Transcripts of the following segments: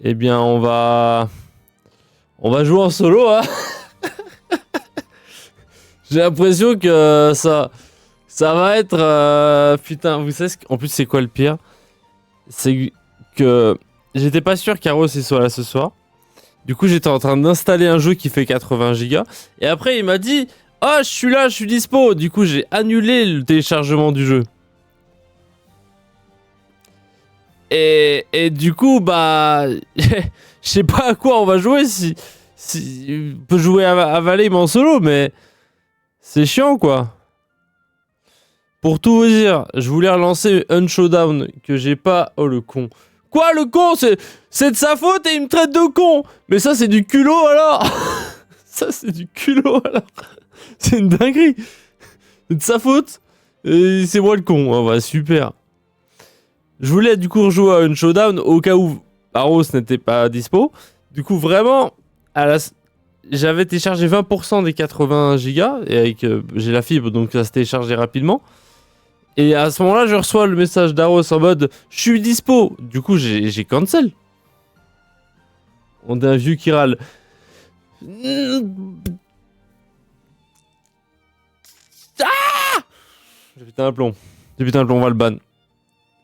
Eh bien, on va jouer en solo, hein. J'ai l'impression que ça va être... Putain, vous savez en plus c'est quoi le pire? C'est que j'étais pas sûr qu'Aros il soit là ce soir. Du coup, j'étais en train d'installer un jeu qui fait 80 gigas. Et après, il m'a dit, oh, je suis là, je suis dispo. Du coup, j'ai annulé le téléchargement du jeu. Et du coup, bah... je sais pas à quoi on va jouer si on peut jouer à Valheim en solo, mais c'est chiant, quoi. Pour tout vous dire, je voulais relancer un showdown que j'ai pas... Oh, le con. Quoi, le con? C'est de sa faute et il me traite de con. Mais ça, c'est du culot, alors. Ça, c'est du culot, alors. C'est une dinguerie. C'est de sa faute. Et c'est moi le con. Oh, bah, super. Je voulais du coup rejouer à un showdown au cas où Aros n'était pas dispo. Du coup, vraiment, j'avais téléchargé 20% des 80 gigas. Et avec, j'ai la fibre, donc ça se téléchargeait rapidement. Et à ce moment-là, je reçois le message d'Aros en mode je suis dispo. Du coup, j'ai cancel. On est un vieux qui râle. Ah, j'ai pété un plomb. J'ai pété un plomb, on va le ban.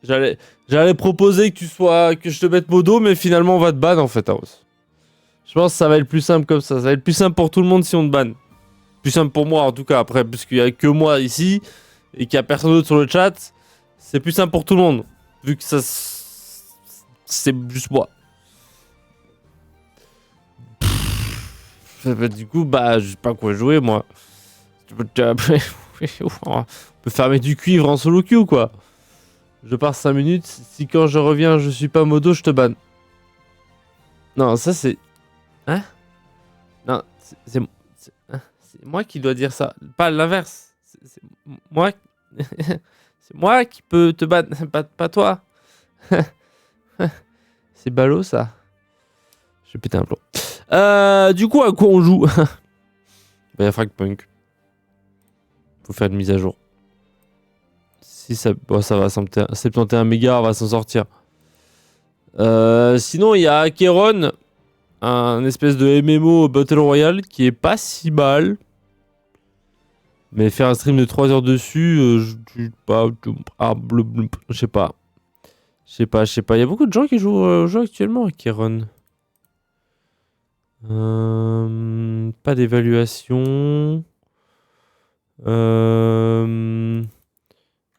J'allais proposer que je te mette modo, mais finalement on va te ban en fait, Aros. Je pense que ça va être plus simple comme ça. Ça va être plus simple pour tout le monde si on te ban. Plus simple pour moi en tout cas. Après, puisqu'il y a que moi ici et qu'il y a personne d'autre sur le chat, c'est plus simple pour tout le monde. Vu que ça, c'est juste moi. Du coup, bah, je sais pas quoi jouer moi. On peut fermer du cuivre en solo queue quoi. Je pars 5 minutes. Si quand je reviens, je suis pas modo, je te banne. Non, ça c'est. Hein? Non, c'est moi qui dois dire ça. Pas l'inverse. C'est moi. C'est moi qui peux te ban. Pas toi. C'est ballot ça. Je vais péter un plomb. Du coup, à quoi on joue? Bah, y'a Fragpunk. Faut faire une mise à jour. Si ça, bon, ça va, 71 mégas, on va s'en sortir. Sinon, il y a Acheron, un espèce de MMO Battle Royale qui est pas si mal. Mais faire un stream de 3 heures dessus, je sais pas. Je sais pas. Je sais pas. Il y a beaucoup de gens qui jouent au jeu actuellement, Acheron. Pas d'évaluation.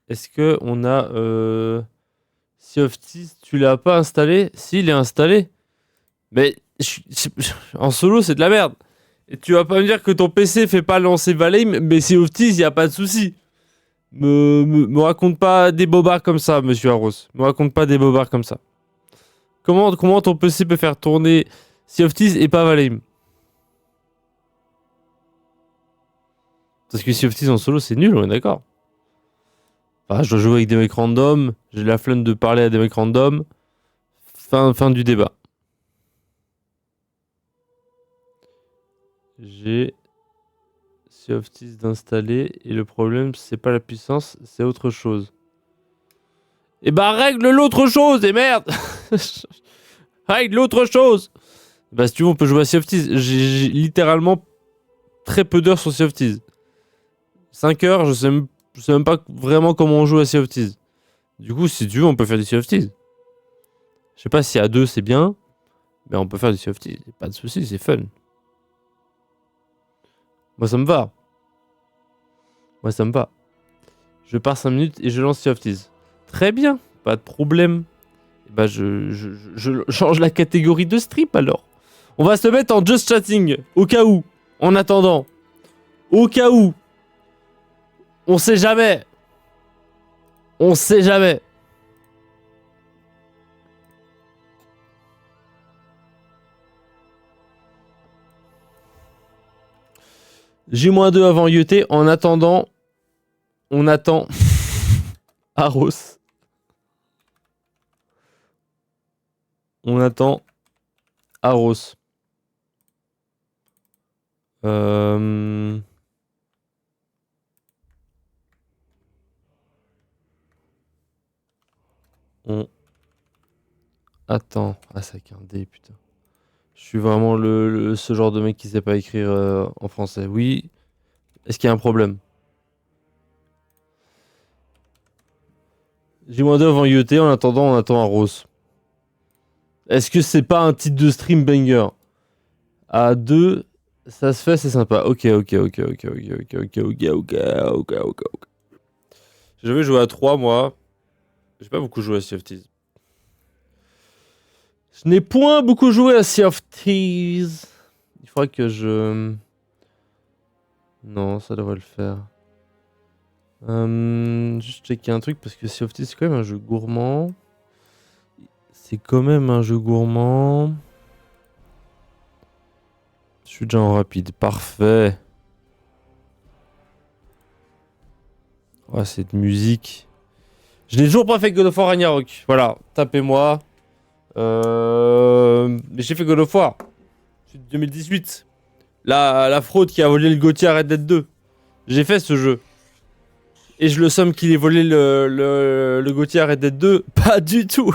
Est-ce que on a Sea of Thieves, tu l'as pas installé? Si, il est installé. Mais en solo, c'est de la merde. Et tu vas pas me dire que ton PC fait pas lancer Valheim, mais Sea of Thieves, y a pas de souci. Me raconte pas des bobards comme ça, monsieur Arros. Me raconte pas des bobards comme ça. Comment ton PC peut faire tourner Sea of Thieves et pas Valheim? Parce que Sea of Thieves en solo, c'est nul, on est d'accord. Enfin, je dois jouer avec des mecs random, j'ai la flemme de parler à des mecs random. Fin du débat. J'ai Sea of Thieves d'installer et le problème, c'est pas la puissance, c'est autre chose. Et bah règle l'autre chose, et merde. Règle l'autre chose. Bah si tu veux, on peut jouer à Sea of Thieves. J'ai littéralement très peu d'heures sur Sea of Thieves. 5 heures, je sais même pas vraiment comment on joue à Sea of Thieves. Du coup, si tu veux, on peut faire du Sea of Thieves. Je sais pas si à 2 c'est bien, mais on peut faire du Sea of Thieves. Pas de soucis, c'est fun. Moi, ça me va. Moi, ça me va. Je pars 5 minutes et je lance Sea of Thieves. Très bien, pas de problème. Bah, je change la catégorie de strip alors. On va se mettre en just chatting, au cas où. En attendant. Au cas où. On sait jamais. On sait jamais. J-2 avant IET. En attendant, on attend Aros. On attend Aros. On Attends. Ah, c'est avec un D, putain. Je suis vraiment ce genre de mec qui sait pas écrire en français. Oui. Est-ce qu'il y a un problème? J-2 avant IET, en attendant, on attend un rose. Est-ce que c'est pas un titre de stream banger? À 2, ça se fait, c'est sympa. Ok. J'avais joué à 3, moi. J'ai pas beaucoup joué à Sea of Thieves. Je n'ai point beaucoup joué à Sea of Thieves. Il faudrait que je... Non, ça devrait le faire. Juste checker un truc parce que Sea of Thieves c'est quand même un jeu gourmand. C'est quand même un jeu gourmand. Je suis déjà en rapide. Parfait. Ouais, cette musique. Je n'ai toujours pas fait God of War Ragnarok. Voilà, tapez-moi. Mais j'ai fait God of War. C'est 2018. La fraude qui a volé le GOTY à Red Dead 2. J'ai fait ce jeu. Et je le somme qu'il ait volé le GOTY à Red Dead 2. Pas du tout.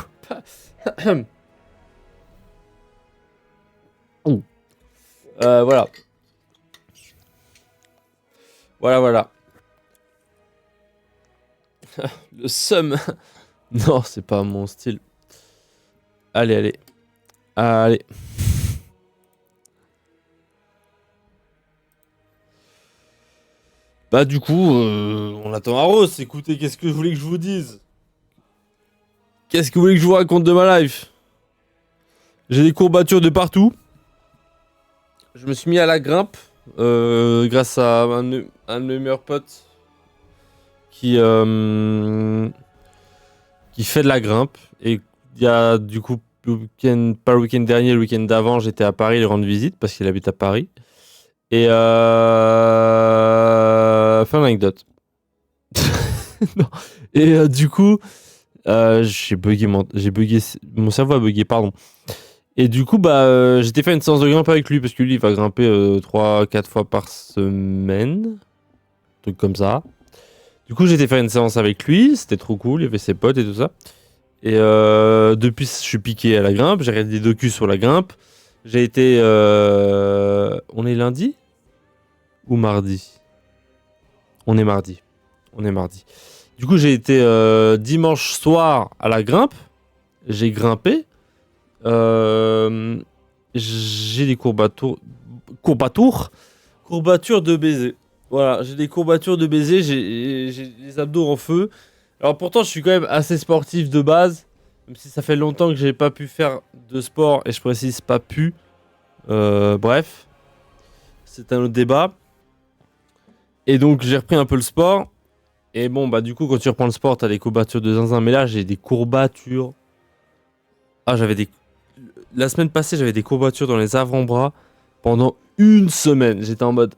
Voilà. Voilà. Le somme. Non, c'est pas mon style. Allez. Bah du coup, on attend Arros. Écoutez, qu'est-ce que je voulais que je vous dise? Qu'est-ce que vous voulez que je vous raconte de ma life? J'ai des courbatures de partout. Je me suis mis à la grimpe grâce à un de mes meilleurs potes qui fait de la grimpe. Et il y a du coup, pas le week-end dernier, le week-end d'avant, j'étais à Paris lui rendre visite parce qu'il habite à Paris. Et fin d'anecdote. Non. Et du coup, j'ai bugué mon cerveau a bugué, pardon. Et du coup, bah, j'étais fait une séance de grimpe avec lui parce que lui, il va grimper 3-4 fois par semaine, un truc comme ça. Du coup, j'étais faire une séance avec lui, c'était trop cool, il y avait ses potes et tout ça. Et depuis, je suis piqué à la grimpe, j'ai regardé des docus sur la grimpe. J'ai été... On est lundi ou mardi? On est mardi. Du coup, j'ai été dimanche soir à la grimpe. J'ai grimpé. J'ai des courbatures de baiser. Voilà, j'ai des courbatures de baiser, j'ai les abdos en feu. Alors pourtant, je suis quand même assez sportif de base, même si ça fait longtemps que j'ai pas pu faire de sport, et je précise pas pu. Bref, c'est un autre débat. Et donc j'ai repris un peu le sport. Et bon, bah du coup, quand tu reprends le sport, t'as des courbatures de zinzin. Mais là, j'ai des courbatures. Ah, la semaine passée, j'avais des courbatures dans les avant-bras pendant une semaine. J'étais en mode...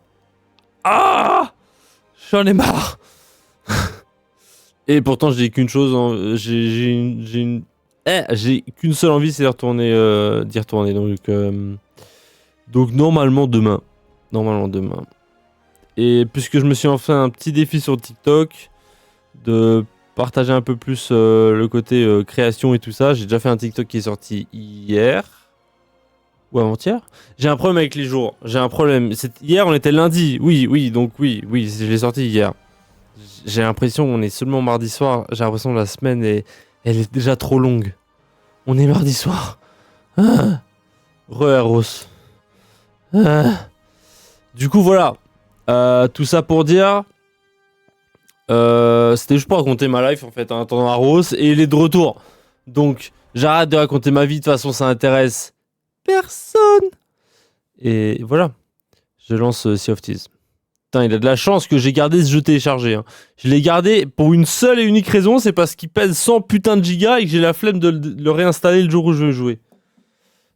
Ah, j'en ai marre. Et pourtant, j'ai qu'une chose, j'ai qu'une seule envie, c'est d'y retourner. Donc normalement demain. Et puisque je me suis enfin un petit défi sur TikTok de partager un peu plus le côté création et tout ça, j'ai déjà fait un TikTok qui est sorti hier ou avant-hier. J'ai un problème avec les jours. J'ai un problème. Hier, on était lundi. Oui, donc oui, je l'ai sorti hier. J'ai l'impression qu'on est seulement mardi soir. J'ai l'impression que la semaine elle est déjà trop longue. On est mardi soir. Ah. Re-Eros. Ah. Du coup, voilà. Tout ça pour dire... c'était juste pour raconter ma life, en fait, en attendant Arros. Et il est de retour. Donc, j'arrête de raconter ma vie. De toute façon, ça intéresse personne. Et voilà. Je lance Sea of Thieves. Putain, il a de la chance que j'ai gardé ce jeu téléchargé. Hein. Je l'ai gardé pour une seule et unique raison, c'est parce qu'il pèse 100 putains de gigas et que j'ai la flemme de le réinstaller le jour où je veux jouer.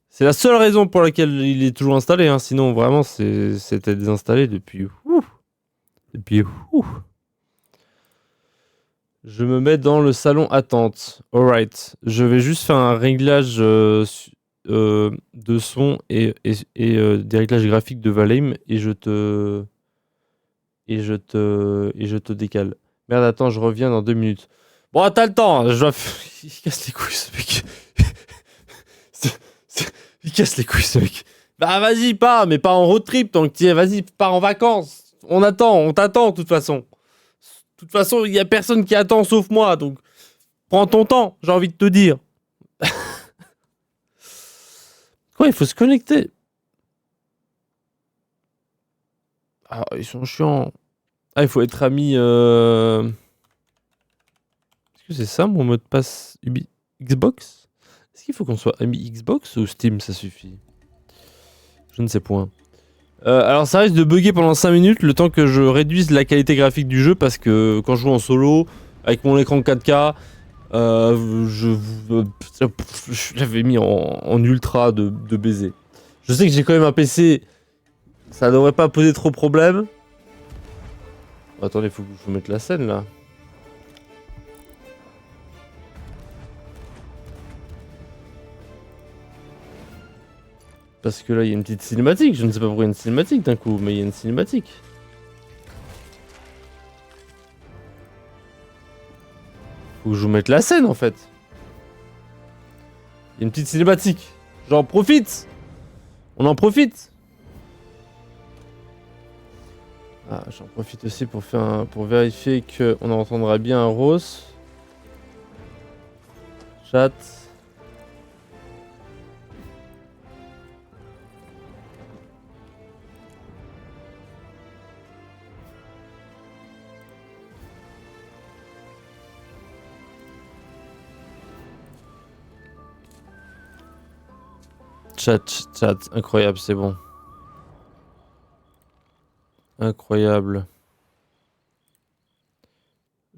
C'est la seule raison pour laquelle il est toujours installé. Hein. Sinon, vraiment, c'était désinstallé depuis... Je me mets dans le salon attente. Alright. Je vais juste faire un réglage de son et des réglages graphiques de Valheim et je te décale. Merde, attends, je reviens dans 2 minutes. Bon, t'as le temps. Il casse les couilles, ce mec. Il casse les couilles, ce mec. Bah vas-y, pars, mais pas en road trip tant que tu es. Vas-y, pars en vacances. On t'attend de toute façon. De toute façon, il y a personne qui attend sauf moi, donc prends ton temps, j'ai envie de te dire. Quoi, il faut se connecter. Ah, ils sont chiants. Ah, il faut être ami. Est-ce que c'est ça mon mot de passe Xbox? Est-ce qu'il faut qu'on soit ami Xbox ou Steam, ça suffit? Je ne sais point. Alors ça risque de bugger pendant 5 minutes le temps que je réduise la qualité graphique du jeu parce que quand je joue en solo avec mon écran 4K, je l'avais mis en ultra de baiser. Je sais que j'ai quand même un PC, ça devrait pas poser trop de problème. Attendez, faut que je vous mette la scène là. Parce que là, il y a une petite cinématique. Je ne sais pas pourquoi il y a une cinématique d'un coup, mais il y a une cinématique. Faut que je vous mette la scène, en fait. Il y a une petite cinématique. J'en profite. On en profite. Ah, j'en profite aussi pour pour vérifier qu'on entendra bien un rose. Chat. Chat, incroyable, c'est bon. Incroyable.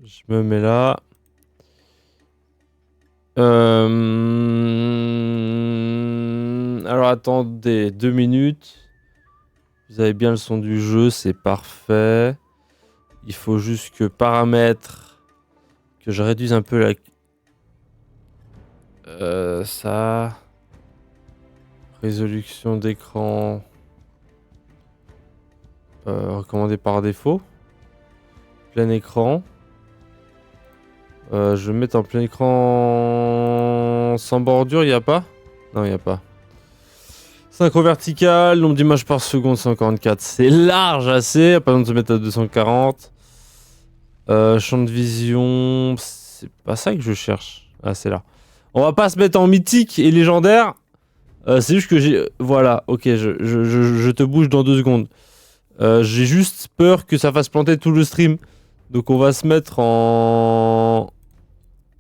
Je me mets là. Alors attendez, 2 minutes. Vous avez bien le son du jeu, c'est parfait. Il faut juste que paramètres, que je réduise un peu la... ça... Résolution d'écran... recommandé par défaut. Plein écran. Je vais mettre en plein écran... Sans bordure, il n'y a pas? Non, il n'y a pas. Synchro vertical, nombre d'images par seconde 144. C'est large assez, pas besoin de se mettre à 240. Champ de vision... C'est pas ça que je cherche. Ah, c'est là. On va pas se mettre en mythique et légendaire. C'est juste que j'ai... Voilà, ok, je te bouge dans 2 secondes. J'ai juste peur que ça fasse planter tout le stream. Donc on va se mettre en...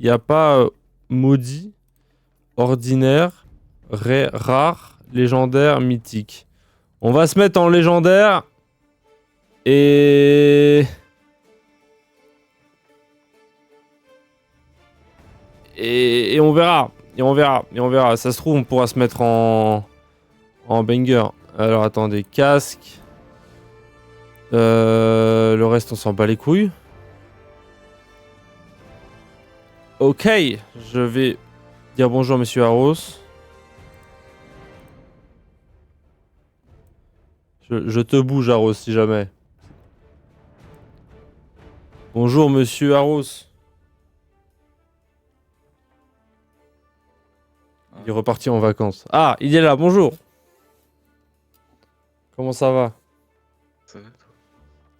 Il n'y a pas maudit, ordinaire, rare, légendaire, mythique. On va se mettre en légendaire. Et on verra. Et on verra. Ça se trouve, on pourra se mettre en banger. Alors attendez, casque. Le reste, on s'en bat les couilles. Ok, je vais dire bonjour, monsieur Arros. Je te bouge, Arros, si jamais. Bonjour, monsieur Arros. Il est reparti en vacances. Ah, il est là, bonjour. Comment ça va? Ça va, toi?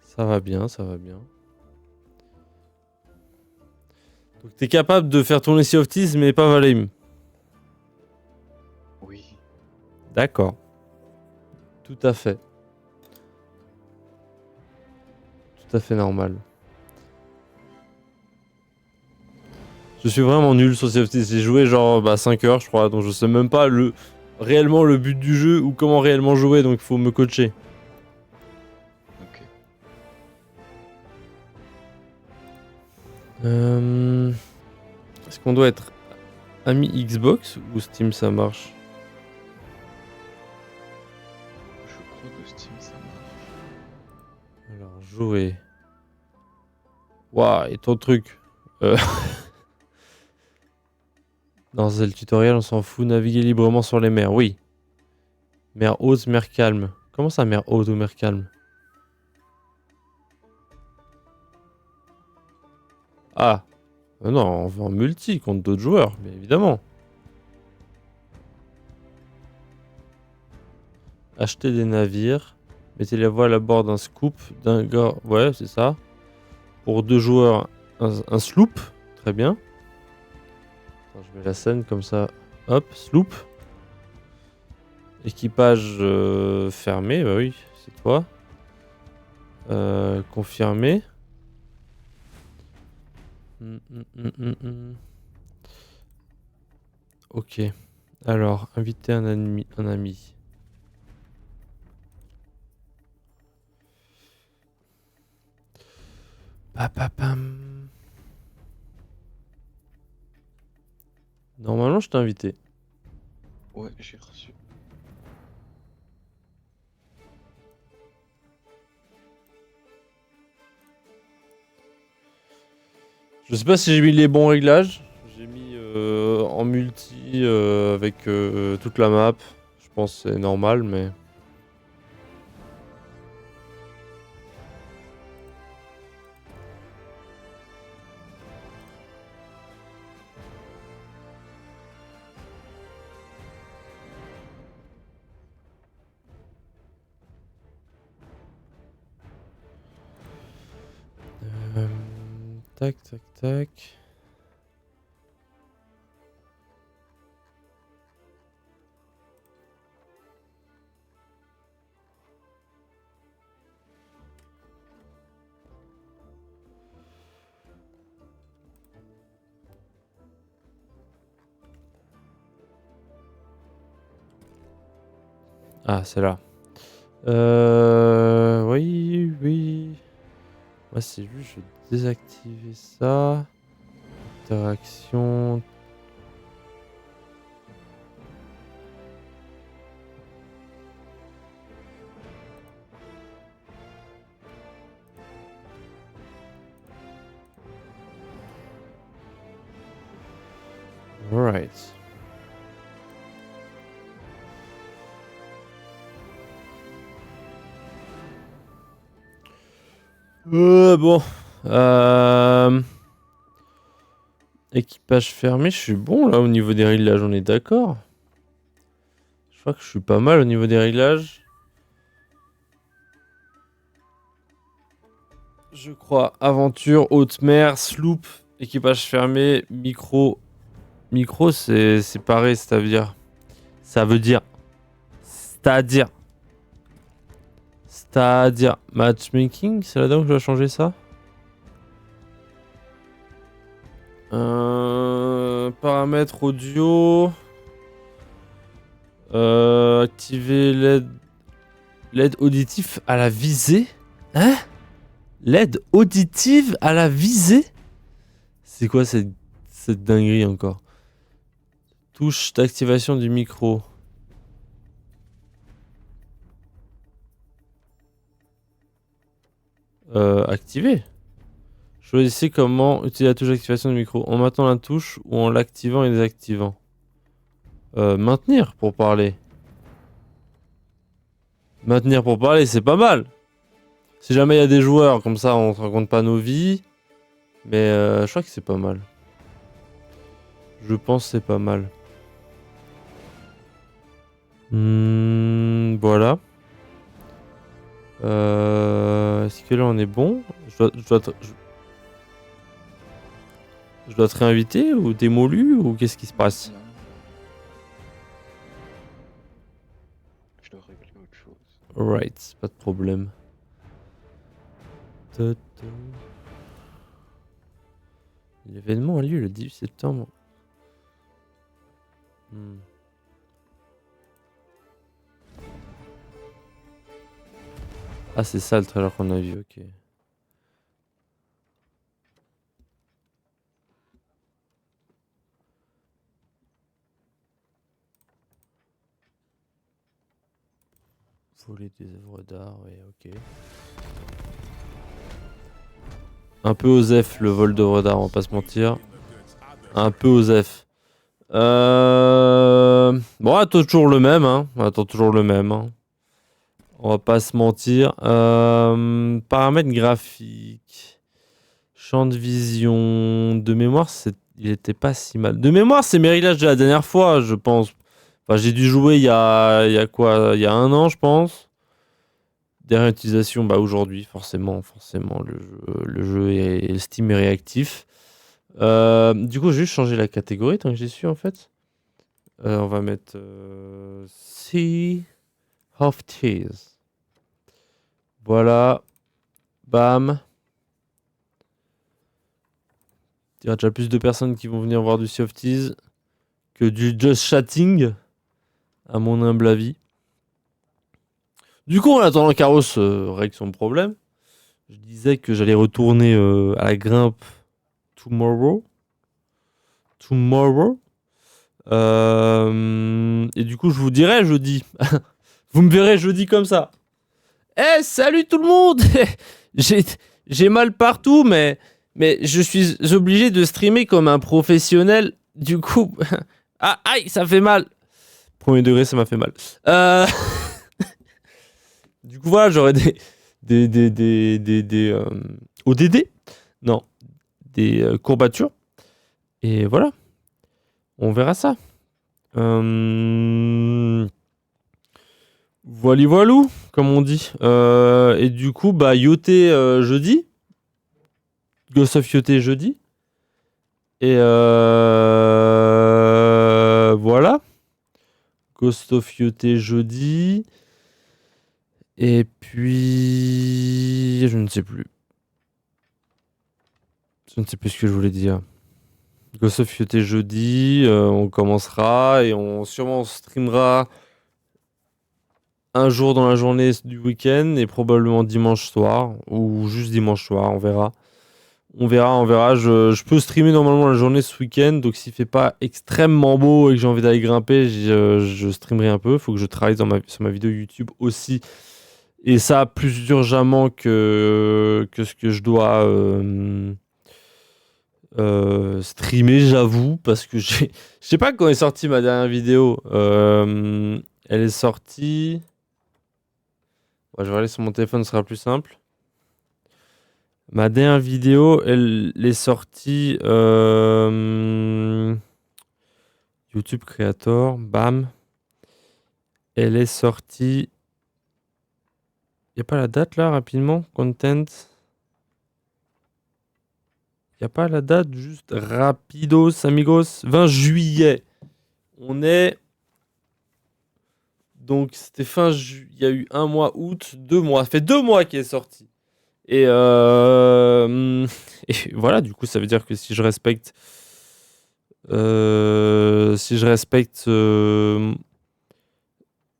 Ça va bien, ça va bien. Donc t'es capable de faire tourner Sea of Thieves, mais pas Valheim. Oui. D'accord. Tout à fait. Tout à fait normal. Je suis vraiment nul sur Sea of Thieves. J'ai joué genre 5 heures, je crois, donc je sais même pas réellement le but du jeu ou comment réellement jouer, donc il faut me coacher. Ok. Est-ce qu'on doit être ami Xbox ou Steam ça marche? Je crois que Steam ça marche. Alors, jouer. Waouh, et ton truc. Dans le tutoriel, on s'en fout. Naviguer librement sur les mers. Oui. Mer haute, mer calme. Comment ça, mer haute ou mer calme? Ah. Non, on va en multi contre d'autres joueurs, bien évidemment. Acheter des navires. Mettez la voile à bord d'un scoop, d'un gars. Ouais, c'est ça. Pour 2 joueurs, un sloop. Très bien. Attends, je mets la scène comme ça. Hop, sloop. Équipage fermé, bah oui, c'est toi. Confirmé. Ok. Alors, inviter un ami. Papapam. Normalement, je t'ai invité. Ouais, j'ai reçu. Je sais pas si j'ai mis les bons réglages. J'ai mis en multi avec toute la map. Je pense que c'est normal, mais... Tac, tac, tac. Ah, c'est là. Oui, oui. Moi, c'est juste, je vais désactiver ça. Interaction. Right. Bon. Équipage fermé, je suis bon là au niveau des réglages, on est d'accord. Je crois que je suis pas mal au niveau des réglages. Je crois. Aventure, haute mer, sloop, équipage fermé, micro. Micro, c'est pareil, c'est-à-dire. Ça veut dire. C'est-à-dire. C'est-à-dire. Matchmaking, c'est là-dedans que je dois changer ça. Paramètres audio. Activer l'aide auditive à la visée. Hein? L'aide auditive à la visée? C'est quoi cette dinguerie encore? Touche d'activation du micro. Activer. Choisissez comment utiliser la touche d'activation du micro. En maintenant la touche ou en l'activant et désactivant. Maintenir pour parler. Maintenir pour parler, c'est pas mal. Si jamais il y a des joueurs, comme ça on se raconte pas nos vies. Mais je crois que c'est pas mal. Je pense que c'est pas mal. Voilà. Est-ce que là on est bon? Je dois te réinviter ou t'es mollu ou qu'est-ce qui se passe? Non. Je dois régler autre chose. Alright, pas de problème. L'événement a lieu le 18 septembre. Ah, c'est ça le trailer qu'on a vu, ok. Voler des œuvres d'art, ouais, ok. Un peu osef le vol d'œuvres d'art, on va pas se mentir. Un peu osef. Bon, attends toujours le même, hein. Attends toujours le même, hein. On va pas se mentir. Paramètres graphiques. Champ de vision. De mémoire, il était pas si mal. De mémoire, c'est mes réglages de la dernière fois, je pense. Enfin, j'ai dû jouer il y a quoi? Il y a un an, je pense. Dernière utilisation, bah aujourd'hui, forcément, le jeu est Steam est réactif. Du coup, j'ai juste changé la catégorie tant que j'y suis en fait. On va mettre Sea of Thieves. Voilà. Bam. Il y a déjà plus de personnes qui vont venir voir du Sea of Thieves que du Just Chatting, à mon humble avis. Du coup, en attendant Carlos règle son problème, je disais que j'allais retourner à la grimpe tomorrow. Et du coup, je vous dirai jeudi. Vous me verrez jeudi comme ça. Eh, salut tout le monde. j'ai, j'ai mal partout, mais je suis obligé de streamer comme un professionnel. Du coup, ah, aïe, ça fait mal. Premier degré, ça m'a fait mal. Du coup, voilà, j'aurai des ODD. Non, des courbatures. Et voilà, on verra ça. Voilou, comme on dit. Et du coup, bah, Yoté jeudi. Ghost of Yoté jeudi. Et voilà. Ghost of Yoté jeudi. Et puis... Je ne sais plus. Je ne sais plus ce que je voulais dire. Ghost of Yoté jeudi. On commencera et on sûrement streamera un jour dans la journée du week-end et probablement dimanche soir ou juste dimanche soir, on verra. On verra. Je peux streamer normalement la journée ce week-end, donc s'il fait pas extrêmement beau et que j'ai envie d'aller grimper, je streamerai un peu. Faut que je travaille sur ma vidéo YouTube aussi. Et ça plus urgemment que ce que je dois streamer, j'avoue, parce que je sais pas quand est sortie ma dernière vidéo. Elle est sortie. Ouais, je vais aller sur mon téléphone, ce sera plus simple. Ma dernière vidéo, elle est sortie YouTube Creator, bam. Elle est sortie. Y a pas la date là, rapidement? Content. Y a pas la date, juste rapidos, amigos. 20 juillet. On est. Donc c'était fin juillet. Il y a eu un mois, août, 2 mois. Ça fait 2 mois qu'elle est sortie. Et, et voilà, du coup, ça veut dire que si je respecte.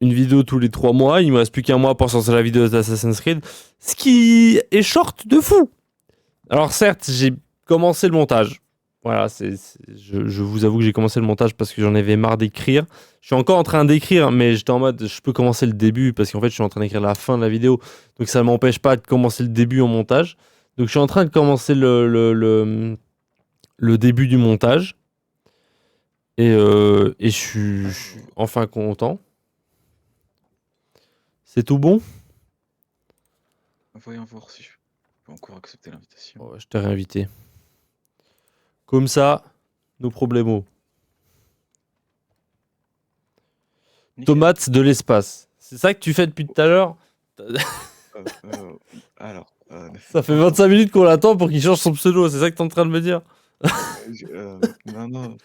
Une vidéo tous les 3 mois, il me reste plus qu'un mois pour sortir la vidéo d'Assassin's Creed. Ce qui est short de fou. Alors certes, j'ai commencé le montage. Voilà, je vous avoue que j'ai commencé le montage parce que j'en avais marre d'écrire. Je suis encore en train d'écrire, mais j'étais en mode, je peux commencer le début parce qu'en fait, je suis en train d'écrire la fin de la vidéo. Donc ça ne m'empêche pas de commencer le début en montage. Donc je suis en train de commencer le début du montage. Et je suis enfin content. C'est tout bon? Voyons voir si je peux encore accepter l'invitation. Ouais, je t'ai réinvité. Comme ça, nos problèmes. Nickel. Tomates de l'espace. C'est ça que tu fais depuis tout à l'heure? Alors, Ça fait 25 minutes qu'on l'attend pour qu'il change son pseudo, c'est ça que t'es en train de me dire? non.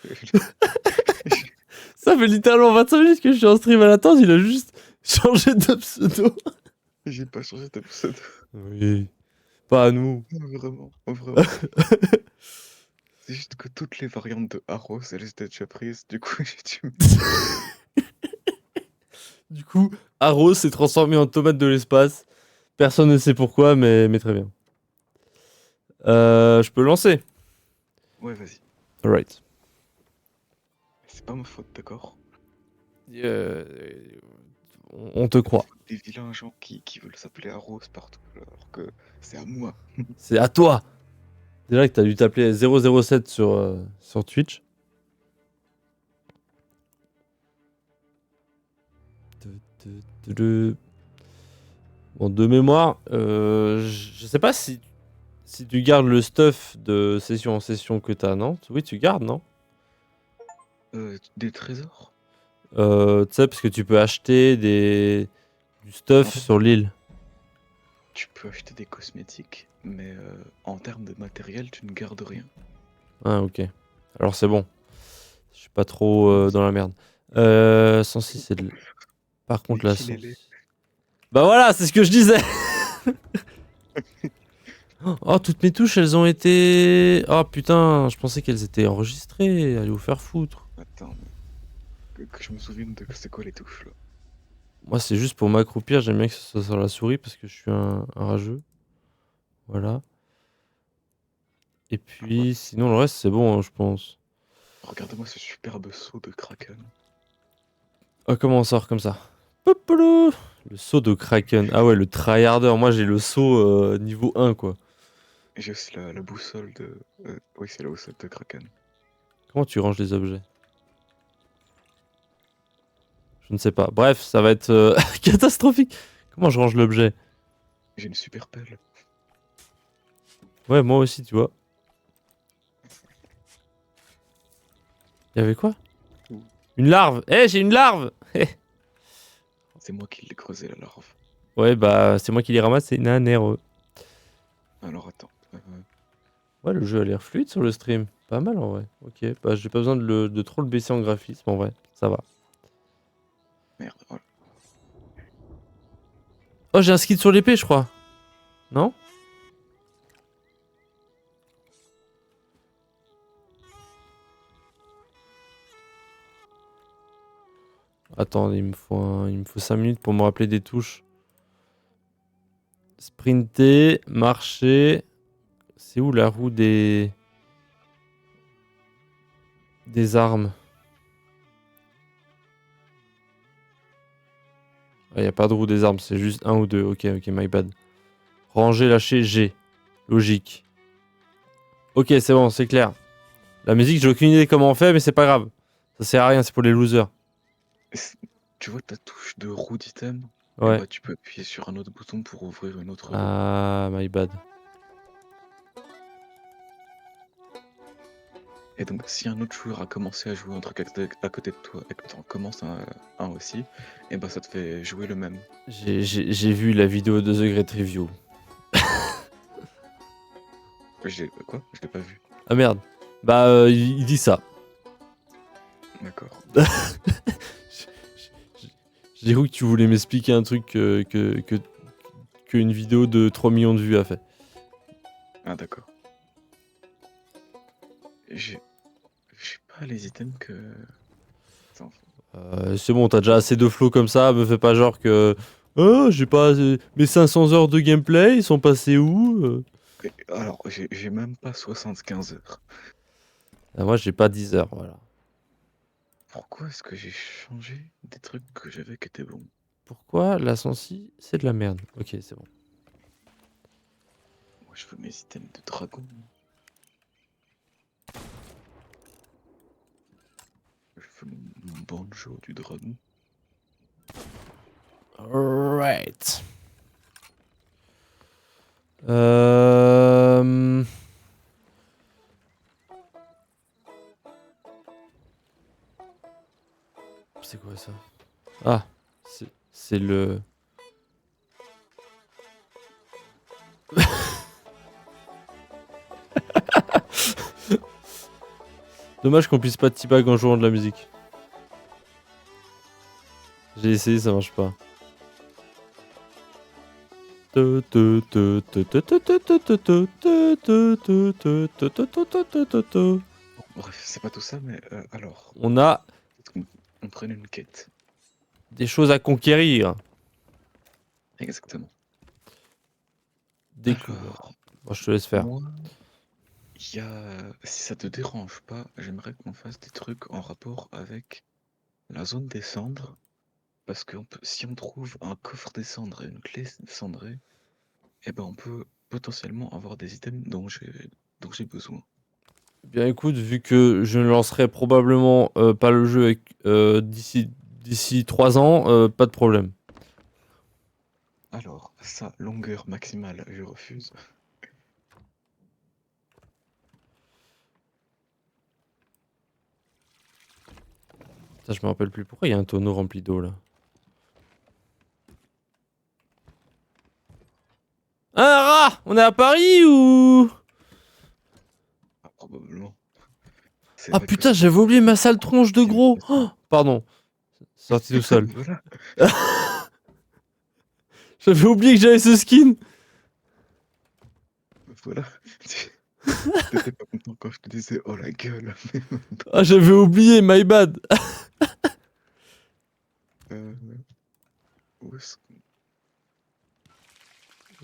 Ça fait littéralement 25 minutes que je suis en stream à l'attente, il a juste changé de pseudo. J'ai pas changé de pseudo. Oui. Pas à nous. Vraiment. C'est juste que toutes les variantes de Arrows, elles étaient déjà prises, du coup j'ai dû... Du coup, Arrow s'est transformé en tomate de l'espace. Personne ne sait pourquoi, mais très bien. Je peux lancer. Ouais, vas-y. Alright. C'est pas ma faute, d'accord? On te croit. Des vilains gens qui veulent s'appeler Arrows partout, alors que c'est à moi. C'est à toi. Déjà que t'as dû t'appeler 007 sur Twitch. Bon, de mémoire, je sais pas si tu gardes le stuff de session en session que t'as, non? Oui, tu gardes, non? Des trésors? Tu sais, parce que tu peux acheter du En stuff fait, sur l'île. tu peux acheter des cosmétiques, mais en termes de matériel, tu ne gardes rien. Ah, ok. Alors c'est bon. Je suis pas trop dans la merde. 106, c'est de... Par Mais contre, la qu'il est 106... laid. Bah voilà, c'est ce que je disais. Oh, toutes mes touches, elles ont été... Oh putain, je pensais qu'elles étaient enregistrées. Allez vous faire foutre. Attends, mais que je me souvienne de c'est quoi les touches là. Moi, c'est juste pour m'accroupir. J'aime bien que ce soit sur la souris parce que je suis un rageux. Voilà. Et Ah, ouais. puis, sinon, le reste, c'est bon, hein, je pense. Regarde-moi ce superbe saut de Kraken. Oh, comment on sort comme ça? Popolo. Le saut de Kraken. Ah ouais, le tryharder. Moi, j'ai le saut niveau 1, quoi. Et j'ai aussi la boussole de. Oui, c'est la boussole de Kraken. Comment tu ranges les objets? Je ne sais pas. Bref, ça va être catastrophique. Comment je range l'objet? J'ai une super pelle. Ouais, moi aussi, tu vois. Il y avait quoi? Ouh. Une larve. Eh, j'ai une larve. Eh. C'est moi qui l'ai creusé la larve. Ouais, bah, c'est moi qui les ramasse, c'est nanéreux. Alors attends. Ouais, le jeu a l'air fluide sur le stream. Pas mal en vrai. Ok, bah, j'ai pas besoin de trop le baisser en graphisme en vrai. Ça va. Merde, voilà. Oh, j'ai un skid sur l'épée, je crois. Non? Attends, il me faut 5 minutes pour me rappeler des touches. Sprinter, marcher. C'est où la roue des armes? Il n'y a pas de roue des armes, c'est juste un ou deux. Ok, ok, my bad. Ranger, lâcher, G. Logique. Ok, c'est bon, c'est clair. La musique, j'ai aucune idée comment on fait, mais c'est pas grave. Ça sert à rien, c'est pour les losers. Tu vois ta touche de roue d'item? Et Ouais. bah tu peux appuyer sur un autre bouton pour ouvrir une autre roue. Ah, my bad. Et donc si un autre joueur a commencé à jouer un truc à côté de toi et que tu en commences un aussi, et bah ça te fait jouer le même. J'ai vu la vidéo de The Great Review. Quoi? Je l'ai pas vu. Ah merde. Bah, il dit ça. D'accord. J'ai cru que tu voulais m'expliquer un truc que une vidéo de 3 millions de vues a fait. Ah d'accord. J'ai pas les items que. Attends. C'est bon, t'as déjà assez de flow comme ça, me fais pas genre que... Oh, j'ai pas... Mes 500 heures de gameplay, ils sont passés où Alors, j'ai même pas 75 heures. Ah, moi, j'ai pas 10 heures, voilà. Pourquoi est-ce que j'ai changé des trucs que j'avais qui étaient bons? Pourquoi la sensi, c'est de la merde? Ok, c'est bon. Moi, je veux mes items de dragon. Je veux mon banjo du dragon. Alright. Euh... C'est quoi ça? Ah, c'est le... Dommage qu'on puisse pas teabag en jouant de la musique. J'ai essayé, ça marche pas. Bref, c'est pas tout ça, mais alors, On a peut-être qu'on prenne une quête. des choses à conquérir. Exactement. Découvre. Alors, Bon, je te laisse faire. moi, si ça te dérange pas, j'aimerais qu'on fasse des trucs en rapport avec la zone des cendres. Parce que si on trouve un coffre des cendres et une clé cendrée, eh ben on peut potentiellement avoir des items dont j'ai besoin. Bien écoute, vu que je ne lancerai probablement pas le jeu d'ici 3 ans, pas de problème. Alors, ça, longueur maximale, je refuse. Ça, je me rappelle plus. Pourquoi il y a un tonneau rempli d'eau là? Un rat! On est à Paris ou? Ah, probablement. C'est Ah vrai que putain, ça j'avais pourrait oublié ma être sale tronche de gros! Oh, pardon. Sorti tout seul. Voilà. J'avais oublié que j'avais ce skin! Voilà. T'étais pas content quand je te disais oh la gueule. Ah, j'avais oublié, my bad! Euh, où est-ce que-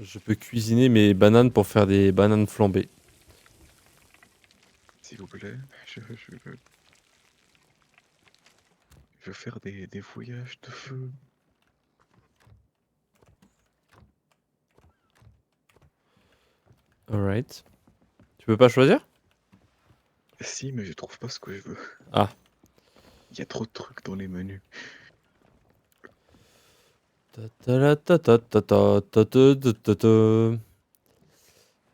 Je peux cuisiner mes bananes pour faire des bananes flambées. S'il vous plaît, je veux faire des voyages de feu. Alright. Tu peux pas choisir? Si, mais je trouve pas ce que je veux. Ah. Il y a trop de trucs dans les menus.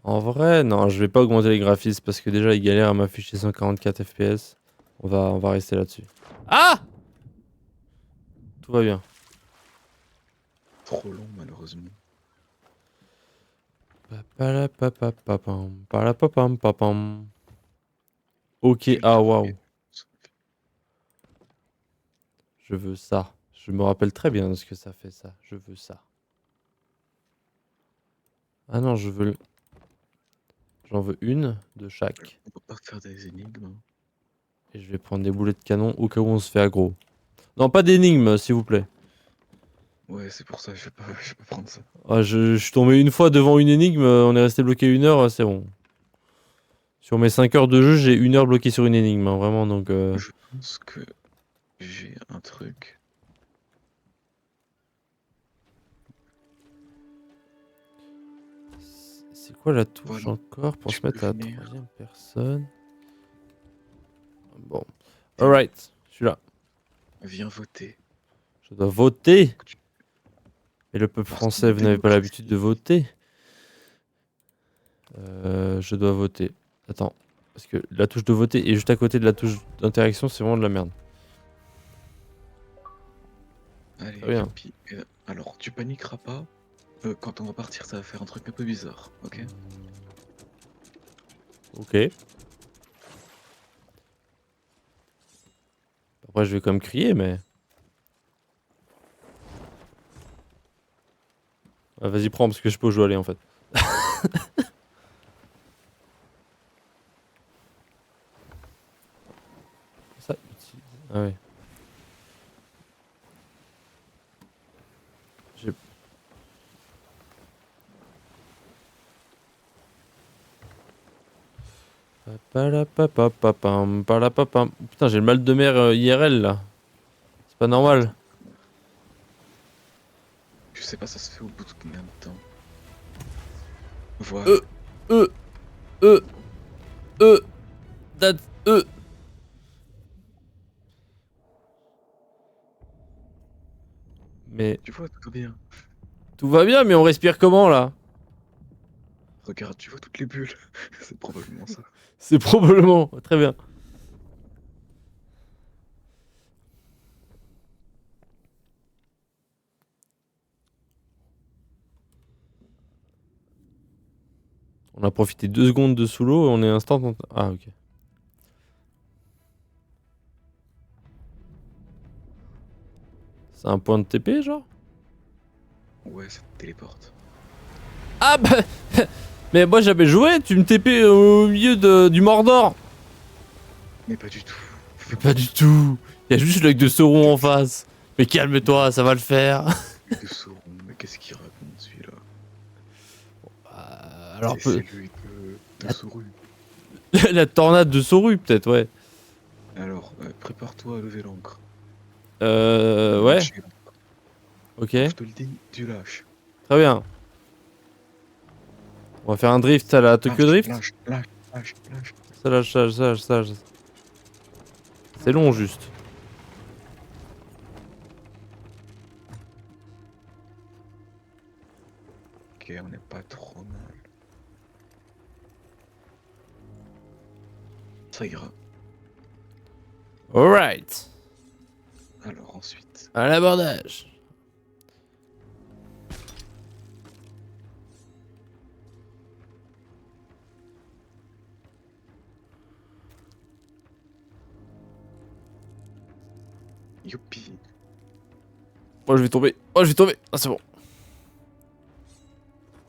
En vrai, non, je vais pas augmenter les graphismes parce que déjà il galère à m'afficher 144 FPS. On va rester là-dessus. Ah! Tout va bien. Trop long, malheureusement. Papalapapapapam, palapapam, papam. Ok, Quel ah travail. waouh. Je veux ça. Je me rappelle très bien de ce que ça fait ça. Je veux ça. Ah non, je veux... J'en veux une de chaque. On peut pas faire des énigmes, hein. Et je vais prendre des boulets de canon au cas où on se fait aggro. Non, pas d'énigmes, s'il vous plaît. Ouais, c'est pour ça, je vais pas prendre ça. Ah, je suis tombé une fois devant une énigme, on est resté bloqué 1 heure, c'est bon. Sur mes 5 heures de jeu, j'ai 1 heure bloqué sur une énigme, hein, vraiment, donc... Je pense que j'ai un truc. C'est quoi la touche Voilà. encore pour Tu se mettre à la peux venir. 3e personne? Bon. Alright, je suis là. Viens voter. Je dois voter. Que tu- Mais le peuple Parce qu'on français, est vous n'avez pas l'habitude de démocratique. voter. Je dois voter. Attends. Parce que la touche de voter est juste à côté de la touche d'interaction, c'est vraiment de la merde. Allez, Très bien. youpi. Alors, tu paniqueras pas. Quand on va partir, ça va faire un truc un peu bizarre, ok? Ok. Après, je vais quand même crier, mais... Ah, vas-y, prends, parce que je peux jouer aller, en fait. Ça, utilise... Ah ouais. J'ai... Palapapapapam, palapapam. Putain, j'ai le mal de mer IRL, là. C'est pas normal. Attends. Je sais pas, ça se fait au bout de combien de temps? Voilà. Euh, euh, euh, euh, that, Mais Tu vois, tout va bien. tout va bien, mais on respire comment, là? Regarde, tu vois toutes les bulles. C'est probablement ça. C'est probablement... Très bien. On a profité 2 secondes de sous l'eau et on est instant... Ah, ok. C'est un point de TP, genre? Ouais, ça te téléporte. Ah bah... Mais moi j'avais joué, tu me TP au milieu du Mordor. Mais pas du tout. Mais pas du tout. Il y a juste le lac de Sauron en face. Mais calme-toi, ça va le faire. De Sauron, mais qu'est-ce qu'il raconte celui-là? Alors C'est peu... lui de Sauron. la tornade de Sauron peut-être, ouais. Alors, prépare-toi à lever l'encre. Ouais. Lâcher l'encre. Ok. Quand je te le dis, tu lâches. Très bien. On va faire un drift à la Tokyo Lâche, Drift. lâche, lâche, lâche, lâche. Ça lâche, ça lâche, ça lâche, ça lâche. C'est long juste. Ok, on n'est pas trop mal. Ça ira. Alright. Alors ensuite. À l'abordage. Youpi. Oh, je vais tomber. Oh, je vais tomber. Ah, c'est bon.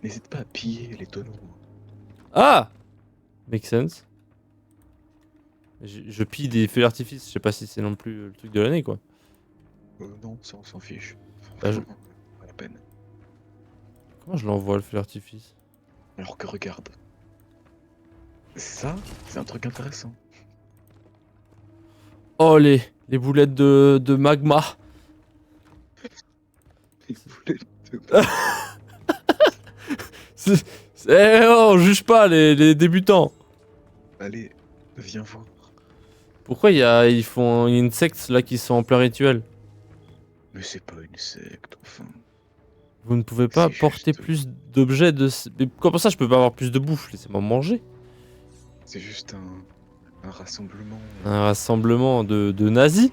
N'hésite pas à piller les tonneaux. Ah! Make sense. Je pille des feux d'artifice. Je sais pas si c'est non plus le truc de l'année, quoi. Non, ça on s'en fiche. Bah, Franchement, pas la peine. Comment je l'envoie, le feu d'artifice? Alors que regarde. Ça, c'est un truc intéressant. Oh, les boulettes de magma. Les boulettes de- On juge pas les débutants. Allez, viens voir. Pourquoi il y a une secte là qui sont en plein rituel? Mais c'est pas une secte, enfin. Vous ne pouvez pas C'est porter juste. plus d'objets de... Mais comment ça je peux pas avoir plus de bouffe? Laissez-moi manger. C'est juste un rassemblement. Un rassemblement de nazis?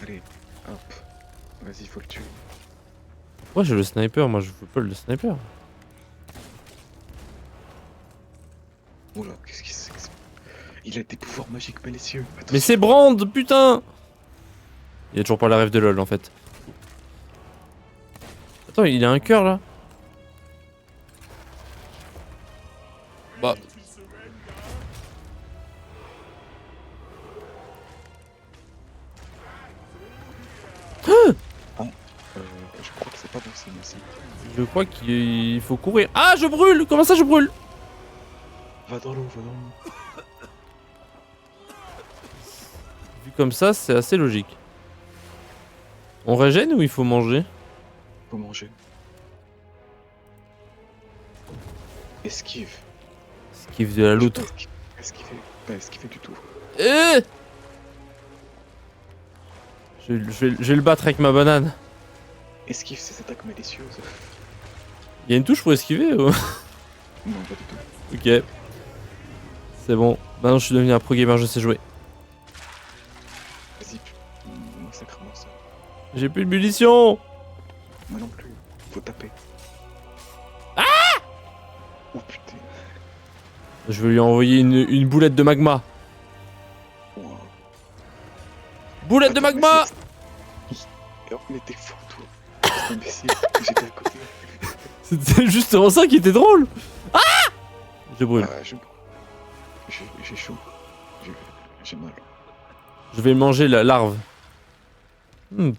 Allez, hop. Vas-y, faut le tuer. Ouais, j'ai le sniper, moi je veux pas le sniper. Oula, qu'est-ce qu'il c'est que ça? Il a des pouvoirs magiques malicieux. Mais Attention. c'est Brand, putain! Il y a toujours pas la rêve de LOL en fait. Attends, il a un cœur là? Bah. Je crois que c'est pas bon signe aussi. Je crois qu'il faut courir. Ah, je brûle! Comment ça je brûle? Va dans l'eau, va dans l'eau. Vu comme ça, c'est assez logique. On régène ou il faut manger? Faut manger. Esquive. Esquive de la loot. Esquiver. Pas esquiver du tout. Eh, je vais le battre avec ma banane. Esquive ces attaques malicieuses. Il y a une touche pour esquiver ou... Non, pas du tout. Ok. C'est bon. Maintenant je suis devenu un pro gamer, je sais jouer. Vas-y, massacre-moi ça. J'ai plus de munitions. Moi non plus. Faut taper. Ah! Oh putain. Je vais lui envoyer une boulette de magma. Wow. Boulette de Attends, mais magma! Alors, mais t'es fou, toi. C'est imbécile. J'étais à côté. C'était justement ça qui était drôle. Ah! Je brûle. Ah, j'ai chaud. J'ai mal. Je vais manger la larve.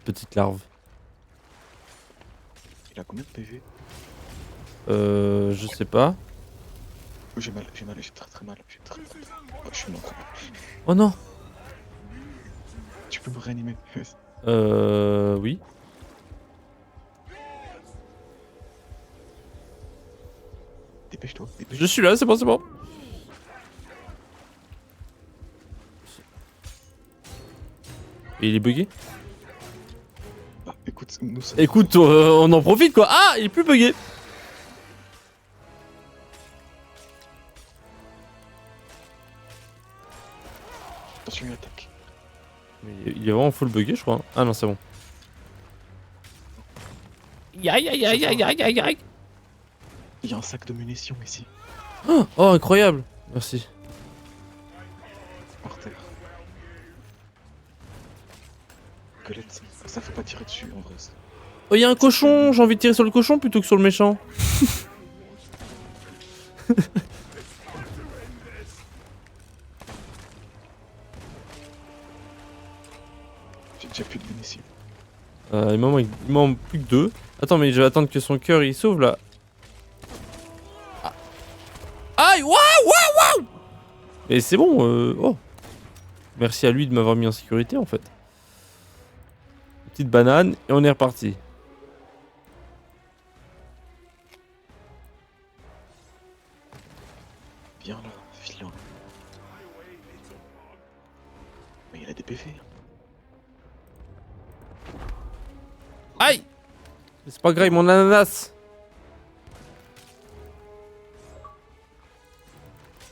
Petite larve. Il a combien de PV? Je sais pas. Oh, j'ai très très mal. J'ai très mal. Oh, je suis mort. Oh non. Tu peux me réanimer? Oui. Dépêche-toi, dépêche. Je suis là, c'est bon, c'est bon. Et il est bugué? Ah, écoute, nous sommes... Écoute, on en profite quoi. Ah, il est plus bugué. Attention, il attaque. Mais il est vraiment full bugué, je crois. Ah non, c'est bon. Aïe aïe aïe aïe aïe aïe aïe. Il y a un sac de munitions ici, Oh, incroyable. Merci. par terre. Colette, ça faut pas tirer dessus en vrai. Oh, il y a un cochon. J'ai envie de tirer sur le cochon plutôt que sur le méchant. J'ai déjà plus de munitions. Il m'en manque plus que 2. Attends, mais je vais attendre que son cœur il sauve là. Ah. Aïe, waouh, waouh, waouh. Mais c'est bon, oh. Merci à lui de m'avoir mis en sécurité en fait. Petite banane et on est reparti. Viens là, filon. Mais il a des PV. Aïe. C'est pas grave, mon ananas.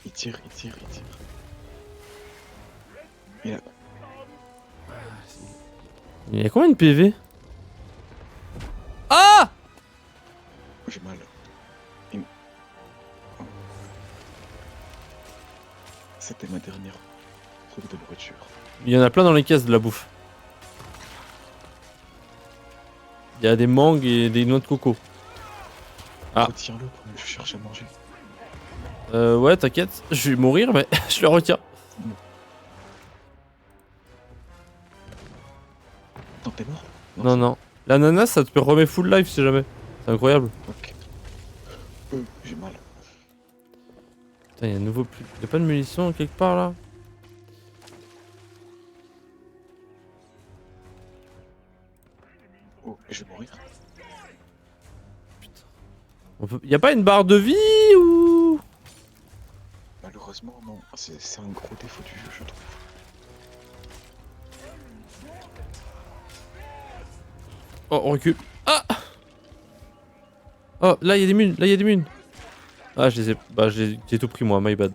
Il tire, il tire, il tire. Il a... Il y a combien de PV? Ah! J'ai mal. C'était ma dernière truc de nourriture. Il y en a plein dans les caisses de la bouffe. Il y a des mangues et des noix de coco. Ah. Retiens-le quand je cherche à manger. Ouais, t'inquiète, je vais mourir, mais je le retiens. Non, t'es mort? Non, non. L'ananas, ça te remet full life si jamais. C'est incroyable. Ok. J'ai mal. Putain, il y a nouveau plus. Y'a pas de munitions quelque part là? Oh, je vais mourir. Y'a pas une barre de vie ou? Malheureusement, non. C'est un gros défaut du jeu, je trouve. Oh, on recule. Ah! Oh, là, il y a des munes, là, il y a des munes. Ah, je les ai. Bah, j'ai tout pris moi, my bad.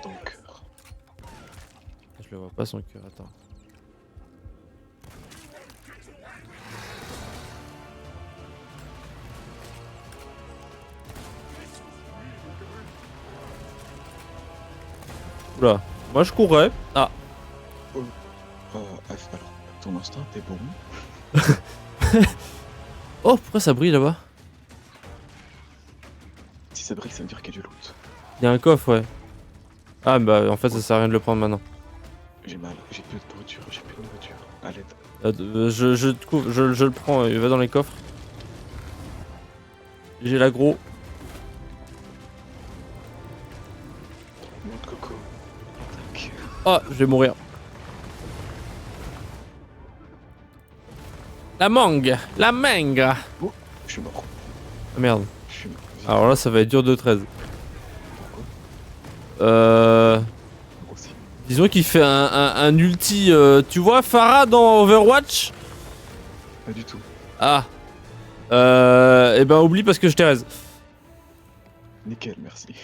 Ton cœur. Je le vois pas son cœur, attends. Oula, moi je courrais. Ah, Alors, ton instinct, t'es bon. oh, pourquoi ça brille là-bas? Si ça brille, ça veut dire qu'il y a du loot. Il y a un coffre, ouais. Ah, bah en fait, ça sert à rien de le prendre maintenant. J'ai mal, j'ai plus de nourriture, j'ai plus de nourriture. À l'aide. Je le prends, il va dans les coffres. J'ai l'agro. Noix de coco. Tac. Ah, je vais mourir. La mangue, la mangue. Oh, je suis mort. Ah merde. Je suis mort. Alors là, ça va être dur de 13. Pourquoi? Moi aussi. Disons qu'il fait un ulti. Tu vois Pharah dans Overwatch? Pas du tout. Ah. Et ben oublie parce que je t'ai raise. Nickel, merci.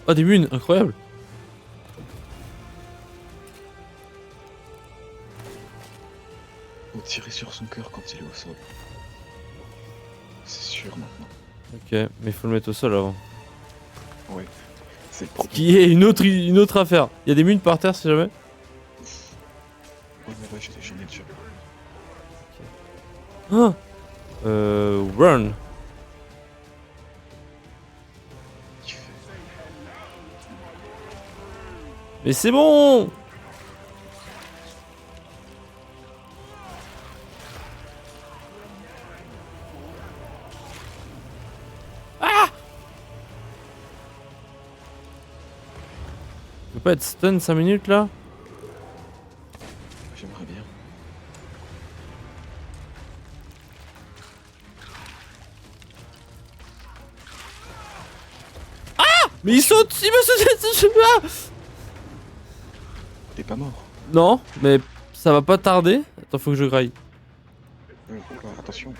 Oh, des munes, incroyable. Faut tirer sur son cœur quand il est au sol. C'est sûr maintenant. Ok, mais il faut le mettre au sol avant. Ouais. C'est le Ce problème. qui est une autre affaire. Il y a des munes par terre si jamais. Ouais, j'en ai déjà. Ah. Run. Il fait. Mais c'est bon. Je peux pas être stun 5 minutes là? J'aimerais bien. Mais il saute, il me saute, je sais pas. T'es pas mort. Non, mais ça va pas tarder. Attends, faut que je graille. Oula, attention.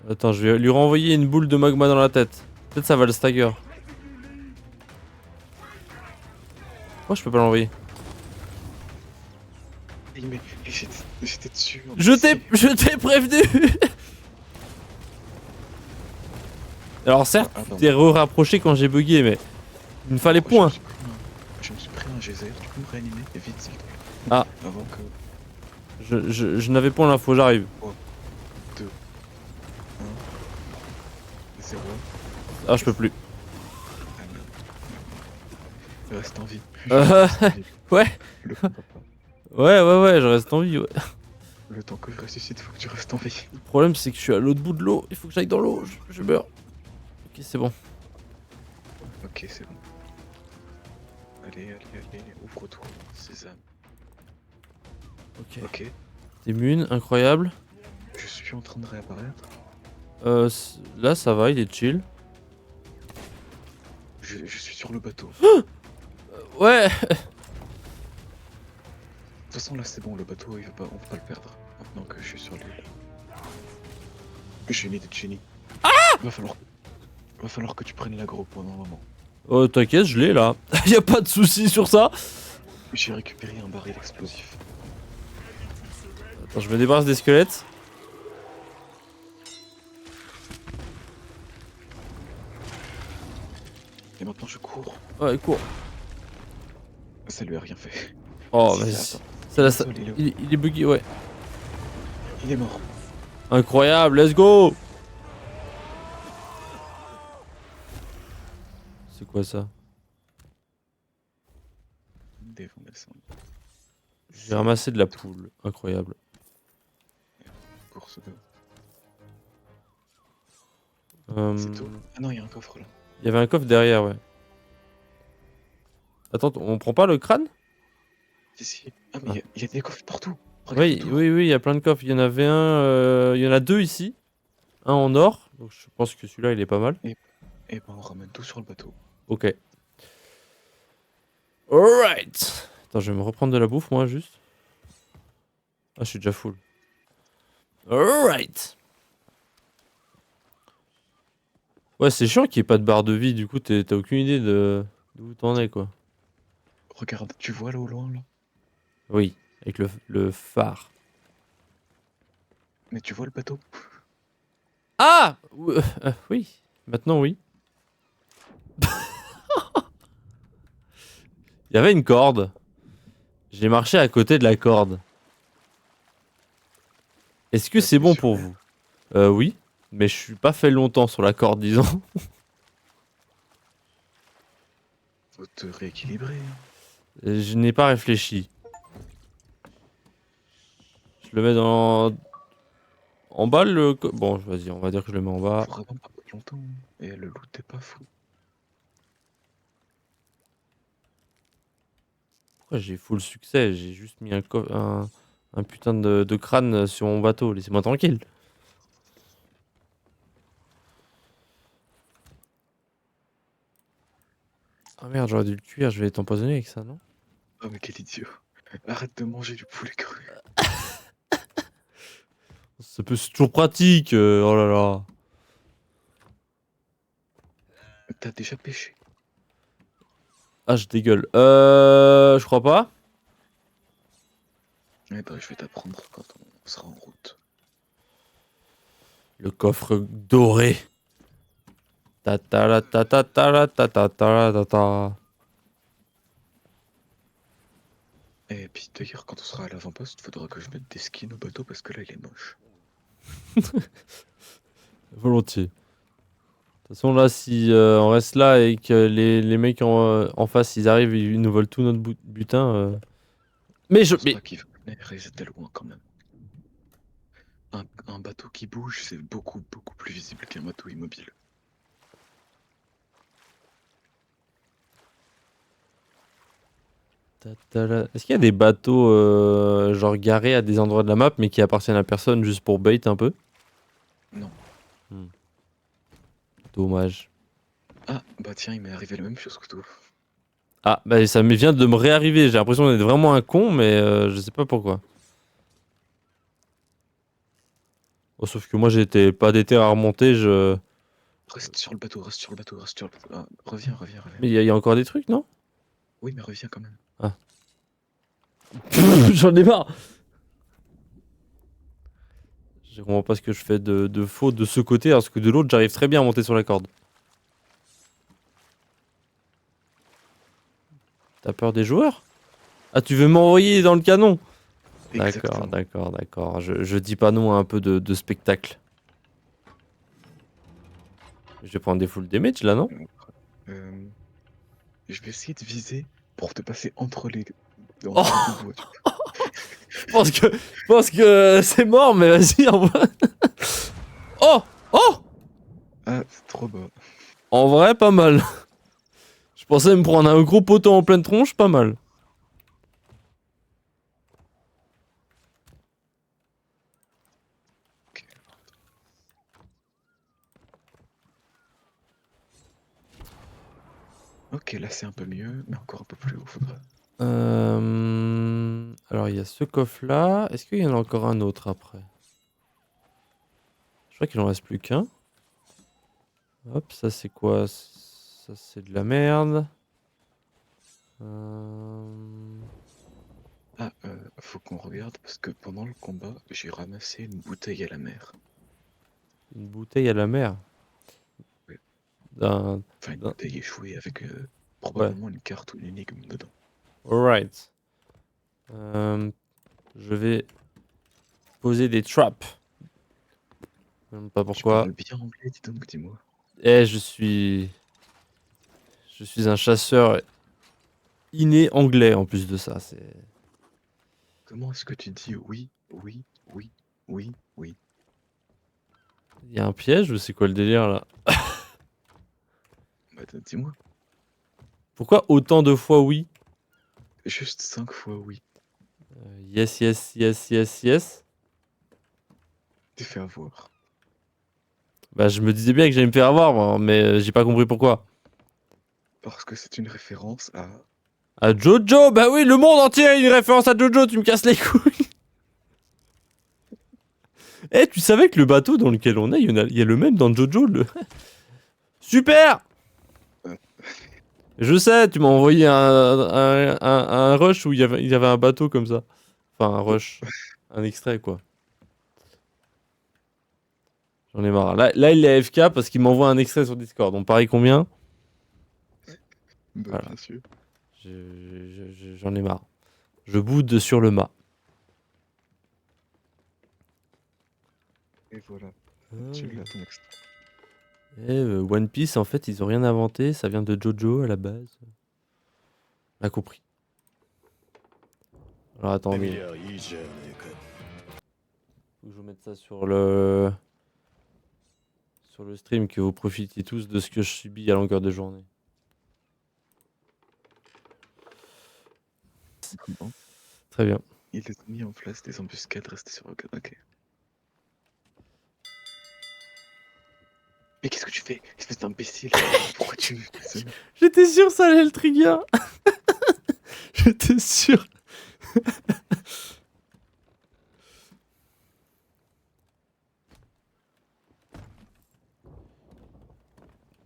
Attends, je vais lui renvoyer une boule de magma dans la tête. Peut-être ça va le stagger. Pourquoi je peux pas l'envoyer? Mais j'étais dessus. Je t'ai prévenu. Alors certes, Ah, t'es rapproché quand j'ai bugué, mais il me fallait point. Je me suis pris un geyser, tu peux me réanimer et vite s'il te plaît. Ah. Avant que. Je n'avais point l'info, j'arrive. 2, 1, 0. Ah, je peux plus. Ah merde. Je reste en vie. Ouais. Le temps, papa. Ouais, je reste en vie, ouais. Le temps que je ressuscite, faut que tu restes en vie. Le problème, c'est que je suis à l'autre bout de l'eau. Il faut que j'aille dans l'eau, je meurs. Ok, c'est bon. Ok, c'est bon. Allez, ouvre-toi, sésame. Ok. Ok, Des munes, incroyable. je suis en train de réapparaître. Là, ça va, il est chill. Je suis sur le bateau. Ouais. façon, là, c'est bon, le bateau, on va pas le perdre. Maintenant que je suis sur l'île. J'ai une idée de génie. Va falloir, va falloir que tu prennes l'aggro pendant un moment. Oh, t'inquiète, je l'ai là. Y a pas de souci sur ça. J'ai récupéré un baril explosif. Attends, je me débarrasse des squelettes. Et maintenant, je cours. Ouais, cours. Ça lui a rien fait. Oh, Si, vas-y. attends. Ça, là, Le ça- sol, il est où? il est buggy, ouais. Il est mort. Incroyable, let's go. C'est quoi ça? Défendez-le. J'ai ramassé de la poule. Incroyable. Course d'eau. C'est tout. Il Ah non, il y a un coffre là. y avait un coffre derrière, ouais. Attends, on prend pas le crâne? Si, si. Ah, mais il y a des coffres partout. Regarde Oui, autour. oui, oui, il y a plein de coffres. Il y en avait un. Il y en a deux ici. Un en or. Donc je pense que celui-là, il est pas mal. Et ben, on ramène tout sur le bateau. Ok. Alright. Attends, je vais me reprendre de la bouffe, moi, juste. Ah, je suis déjà full. Alright. Ouais, c'est chiant qu'il n'y ait pas de barre de vie. Du coup, t'as aucune idée de d'où t'en es, quoi. Regarde, tu vois là au loin là? Oui, avec le phare. Mais tu vois le bateau? Ah oui. Maintenant, oui. Il y avait une corde. J'ai marché à côté de la corde. Est-ce que c'est T'es bon sûr? pour vous? Oui. Mais je suis pas fait longtemps sur la corde, disons. Faut te rééquilibrer. Hein. Je n'ai pas réfléchi. Je le mets dans... En bas, Bon, vas-y, on va dire que je le mets en bas. Faut vraiment pas perdre longtemps. Hein. Et le loot est pas fou. Pourquoi j'ai full succès? J'ai juste mis un putain de crâne sur mon bateau. Laissez-moi tranquille. Ah merde, j'aurais dû le cuire. Je vais être empoisonné avec ça, non? Oh mais quel idiot. Arrête de manger du poulet cru. C'est toujours pratique. Oh là là. T'as déjà pêché? Ah, je dégueule. Je crois pas. Eh ben, je vais t'apprendre quand on sera en route. Le coffre doré. Ta ta la ta ta ta la ta ta ta la ta ta. Et puis d'ailleurs, quand on sera à l'avant-poste, faudra que je mette des skins au bateau parce que là, il est moche. Volontiers. De toute façon, là, si on reste là et que les mecs en face, ils arrivent, ils nous volent tout notre butin. Mais Je pense mais pas qu'ils venaient rester loin quand même. Un bateau qui bouge, c'est beaucoup plus visible qu'un bateau immobile. Est-ce qu'il y a des bateaux genre garés à des endroits de la map mais qui appartiennent à personne juste pour bait un peu? Non. Dommage. Ah, bah tiens, il m'est arrivé la même chose que toi. Ah, bah ça me vient de me réarriver. J'ai l'impression d'être vraiment un con, mais je sais pas pourquoi. Oh, sauf que moi j'étais pas déter à remonter, je... Reste sur le bateau, reste sur le bateau, reste sur le bateau. Ah, reviens, reviens, reviens. Mais il y a encore des trucs, non? Oui, mais reviens quand même. J'en ai marre. Je comprends pas ce que je fais de faux de ce côté, alors que de l'autre j'arrive très bien à monter sur la corde. T'as peur des joueurs? Ah, tu veux m'envoyer dans le canon? D'accord, Exactement. d'accord, d'accord. Je dis pas non à un peu de spectacle. Je vais prendre des full damage là, non? Euh, je vais essayer de viser pour te passer entre les deux Oh, bouts. je pense que c'est mort, mais vas-y, en vrai. Oh! Oh! Ah, c'est trop bas. En vrai, pas mal. Je pensais me prendre un gros poteau en pleine tronche, pas mal. Ok, ok, là c'est un peu mieux, mais encore un peu plus haut faudra. Alors, il y a ce coffre-là. Est-ce qu'il y en a encore un autre après? Je crois qu'il en reste plus qu'un. Hop, ça c'est quoi? Ça c'est de la merde. Ah, faut qu'on regarde parce que pendant le combat, j'ai ramassé une bouteille à la mer. Une bouteille à la mer. Ouais. D'un... Enfin, une d'un- bouteille échouée avec Ouais. probablement une carte ou une énigme dedans. Alright. Je vais poser des traps. Même pas Tu pourquoi. parles bien anglais, dis donc, dis-moi. Eh, je suis un chasseur inné anglais en plus de ça. C'est... Comment est-ce que tu dis oui, oui, oui, oui, oui? Il y a un piège ou c'est quoi le délire là? Bah, dis-moi. Pourquoi autant de fois oui? Juste 5 fois oui. Yes, yes, yes, yes, yes. T'es fait avoir. Bah, je me disais bien que j'allais me faire avoir, moi, mais j'ai pas compris pourquoi. Parce que c'est une référence à... À Jojo? Bah oui, le monde entier a une référence à Jojo, tu me casses les couilles. Eh, tu savais que le bateau dans lequel on est, il y a le même dans Jojo, le... Super! Je sais, tu m'as envoyé un rush où il y avait un bateau comme ça. Enfin, un rush. Un extrait, quoi. J'en ai marre. Là, il est AFK parce qu'il m'envoie un extrait sur Discord. On parie combien? Bah, Voilà. bien sûr. J'en ai marre. Je boude sur le mât. Et voilà. Tu l'as ton extrait. One Piece, en fait, ils ont rien inventé. Ça vient de Jojo à la base. On a compris. Alors attendez. Faut que je vous mette ça sur le stream, que vous profitiez tous de ce que je subis à longueur de journée. Comment Très bien. il a mis en place des embuscades restées sur le... Ok. Mais qu'est-ce que tu fais, espèce d'imbécile? Pourquoi tu me fais ça? J'étais sûr ça allait le trigger. J'étais sûr.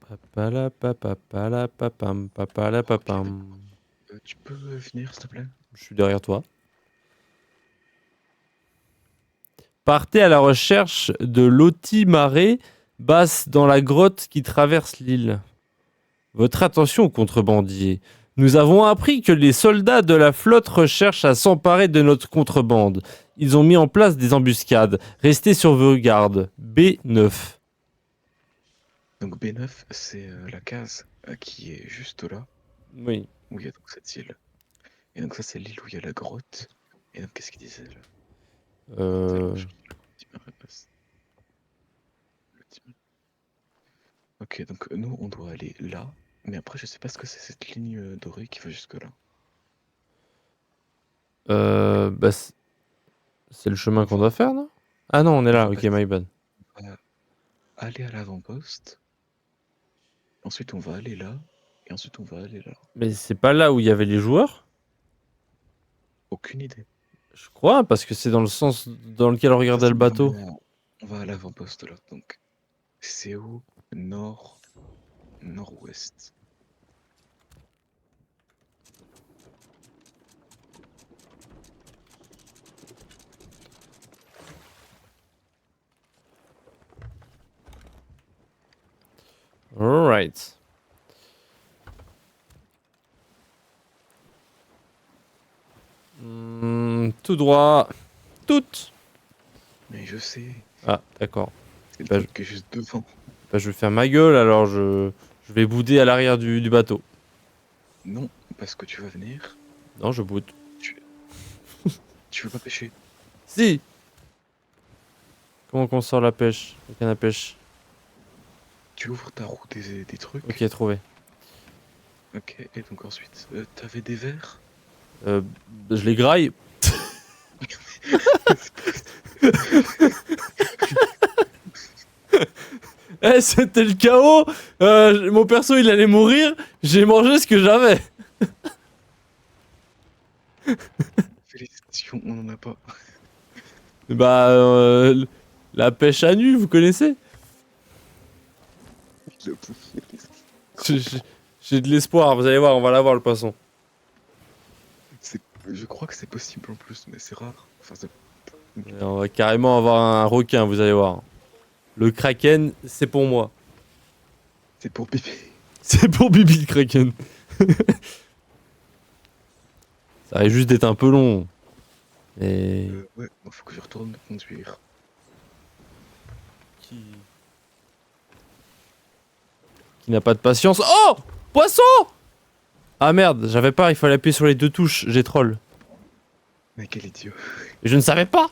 Papala papapala papam papala papam. Tu peux venir, s'il te plaît? Je suis derrière toi. Partez à la recherche de l'Oti-marée basse dans la grotte qui traverse l'île. Votre attention, contrebandier. Nous avons appris que les soldats de la flotte recherchent à s'emparer de notre contrebande. Ils ont mis en place des embuscades. Restez sur vos gardes. B9. Donc B9, c'est la case qui est juste là, Oui. où il y a donc cette île. Et donc ça, c'est l'île où il y a la grotte. Et donc qu'est-ce qu'il disait là? Ok, donc nous, on doit aller là. Mais après, je sais pas ce que c'est cette ligne dorée qui va jusque là. Bah, c'est le chemin qu'on doit faire, non? Ah non, on est là. Ok, my bad. On va aller à l'avant-poste. Ensuite, on va aller là. Et ensuite, on va aller là. Mais c'est pas là où il y avait les joueurs? Aucune idée. Je crois, parce que c'est dans le sens dans lequel on regardait le bateau. On va à l'avant-poste là. Donc, c'est au nord, nord-ouest. Alright. Tout droit. Toutes. Mais je sais. Ah, d'accord. C'est le Bah, truc qui est juste devant. Bah, je vais faire ma gueule, alors je vais bouder à l'arrière du bateau. Non, parce que tu vas venir. Non, je boude. Tu veux pas pêcher? Si. Comment qu'on sort la pêche? La canne à pêche. Tu ouvres ta roue des trucs. Ok, trouvé. Ok, et donc ensuite, t'avais des verres? Je les graille. Eh, c'était le chaos. Mon perso, il allait mourir. J'ai mangé ce que j'avais. si on n'en a pas? Bah, la pêche à nu, vous connaissez? Le poisson. J'ai j'ai- j'ai de l'espoir, vous allez voir, on va l'avoir le poisson. Je crois que c'est possible en plus, mais c'est rare. Enfin, Et on va carrément avoir un requin, vous allez voir. Le kraken, c'est pour moi. c'est pour pipi. C'est pour Bibi le kraken. Ça risque juste d'être un peu long. Et... Ouais, il faut que je retourne conduire. Qui n'a pas de patience. Oh! Poisson! Ah merde, j'avais pas, il fallait appuyer sur les deux touches, j'ai troll. Mais quel idiot. Et je ne savais pas!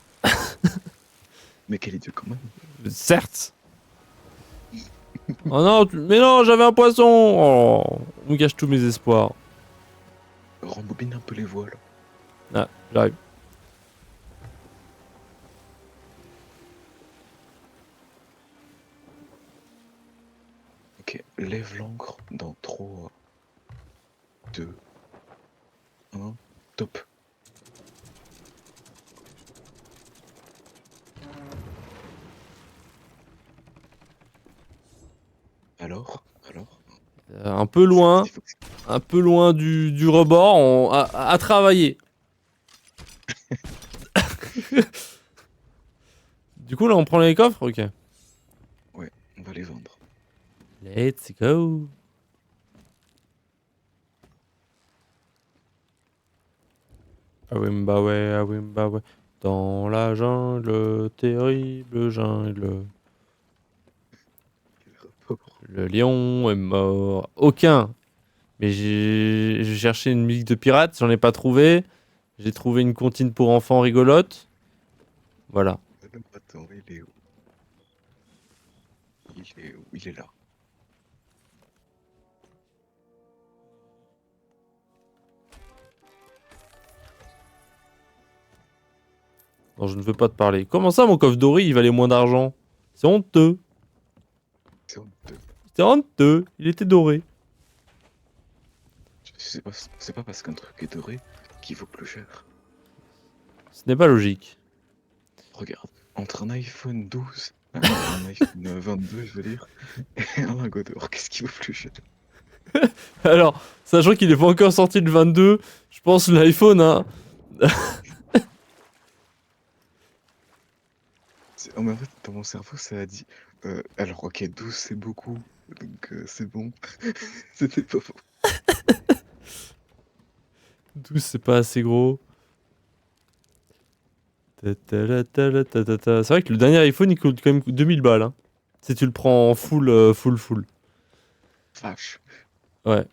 Mais quel idiot quand même. Certes. Oh non, mais non, j'avais un poisson! Oh, on me gâche tous mes espoirs. Rembobine un peu les voiles. Ah, j'arrive. Ok, lève l'ancre dans 3, 2, 1, top. Alors, Un peu loin, il faut que- un peu loin du rebord, à travailler. Du coup, là, on prend les coffres? Ok. Ouais, on va les vendre. Let's go. Ah oui, bah ouais, ah oui, bah ouais. Dans la jungle, terrible jungle, Quel rapport? le lion est mort. Aucun. Mais j'ai cherché une musique de pirate, j'en ai pas trouvé. J'ai trouvé une comptine pour enfants rigolote. Voilà. Attends, il est où? Il est où? Il est là. Non, je ne veux pas te parler. Comment ça, mon coffre doré, il valait moins d'argent? C'est honteux. C'est honteux. C'est honteux. Il était doré. C'est pas parce qu'un truc est doré qu'il vaut plus cher. Ce n'est pas logique. Regarde, entre un iPhone 12, un iPhone 22, je veux dire, et un lingot d'or, qu'est-ce qui vaut plus cher? Alors, sachant qu'il n'est pas encore sorti le 22, je pense l'iPhone, hein. Oh, mais en fait, dans mon cerveau, ça a dit alors, ok, 12 c'est beaucoup, donc c'est bon. C'était pas faux. 12, c'est pas assez gros. C'est vrai que le dernier iPhone, il coûte quand même 2000 balles, hein. Si tu le prends en full, full. Vache. Ouais.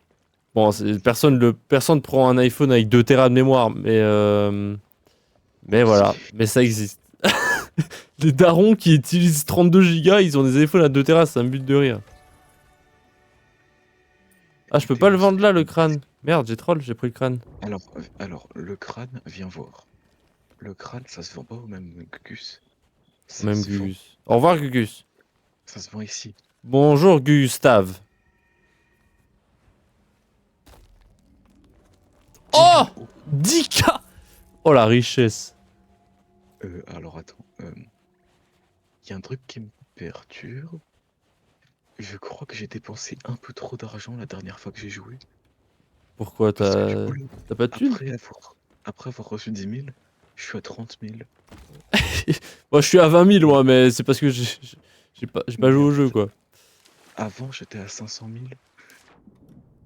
Bon, personne prend un iPhone avec 2 Tera de mémoire, mais voilà. Mais ça existe. Les darons qui utilisent 32 Go, ils ont des iPhones à 2 Tera, ça me bute de rire. Ah, je peux pas le vendre là, le crâne. Merde, j'ai troll, j'ai pris le crâne. Alors, le crâne, viens voir. Le crâne, ça se vend pas au même Gugus. Ça Même se vend, Gugus. Au revoir, Gugus. ça se vend ici. Bonjour, Gustave. 10 Oh 000 euros. 10K. Oh, la richesse. Alors, attends. Il y a un truc qui me perturbe. Je crois que j'ai dépensé un peu trop d'argent la dernière fois que j'ai joué. Pourquoi Parce que du coup, t'as pas de thunes? après avoir reçu 10 000, je suis à 30 000. Moi, je suis à 20 000, moi, mais c'est parce que j'ai pas joué au jeu, quoi. Avant, j'étais à 500 000.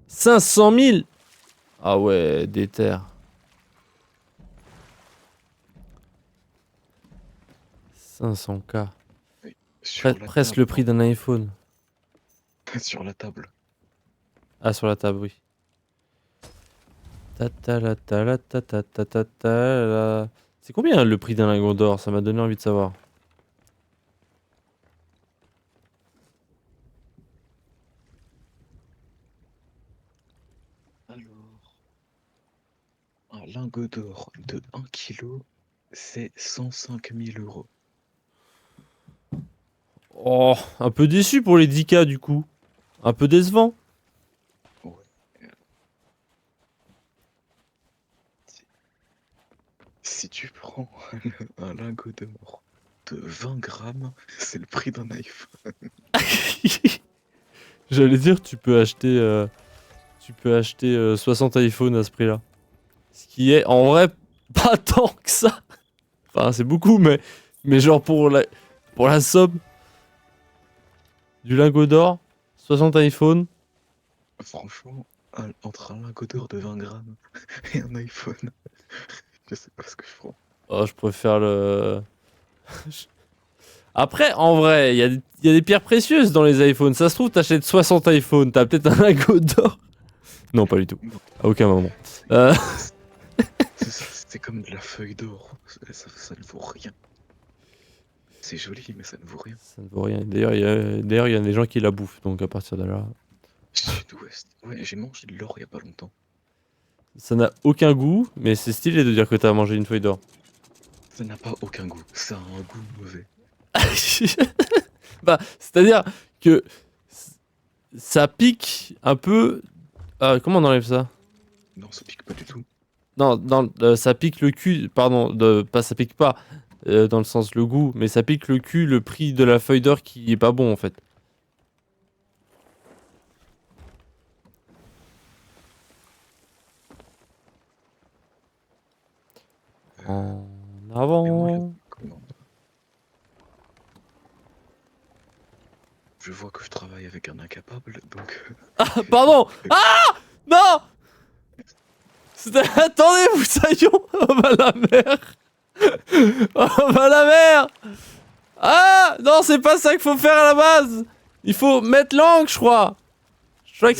500 000. Ah ouais, déter. 500K. Sur la Presque table. le prix d'un iPhone. Sur la table. Ah, sur la table, oui. Ta-ta-la-ta-la-ta-ta-ta-ta-la. C'est combien le prix d'un lingot d'or? Ça m'a donné envie de savoir. Alors, un lingot d'or de 1 kg, c'est 105 000 euros. Oh, un peu déçu pour les 10K du coup. Un peu décevant. Ouais. Si tu prends un lingot d'or de 20 grammes, c'est le prix d'un iPhone. J'allais dire, tu peux acheter 60 iPhones à ce prix-là. Ce qui est en vrai pas tant que ça. Enfin, c'est beaucoup, mais genre pour la somme du lingot d'or, 60 iPhones. Franchement, entre un lingot d'or de 20 grammes et un iPhone, je sais pas ce que je prends. Oh, je préfère le. Après, en vrai, il y a des pierres précieuses dans les iPhones. Ça se trouve, t'achètes 60 iPhones, t'as peut-être un lingot d'or. Non, pas du tout. Non, À aucun moment. Euh, c'est c'est comme de la feuille d'or. Ça ne vaut rien. C'est joli, mais ça ne vaut rien. ça ne vaut rien. D'ailleurs, il y a des gens qui la bouffent, donc à partir de là. Sud-Ouest. Ouais, j'ai mangé de l'or il y a pas longtemps. Ça n'a aucun goût, mais c'est stylé de dire que t'as mangé une feuille d'or. Ça n'a pas aucun goût. Ça a un goût mauvais. Bah, c'est-à-dire que ça pique un peu. Comment on enlève ça? Non, ça pique pas du tout. Non, ça pique le cul. Pardon, pas ça pique pas dans le sens le goût, mais ça pique le cul le prix de la feuille d'or qui est pas bon en fait. En Mais moi, avant. comment je vois que je travaille avec un incapable, donc Ah, pardon! Ah! Non! Attendez, vous saillons! Oh bah la mère! Oh bah la mère! Ah! Non, c'est pas ça qu'il faut faire à la base! Il faut mettre l'angle, je crois! Je crois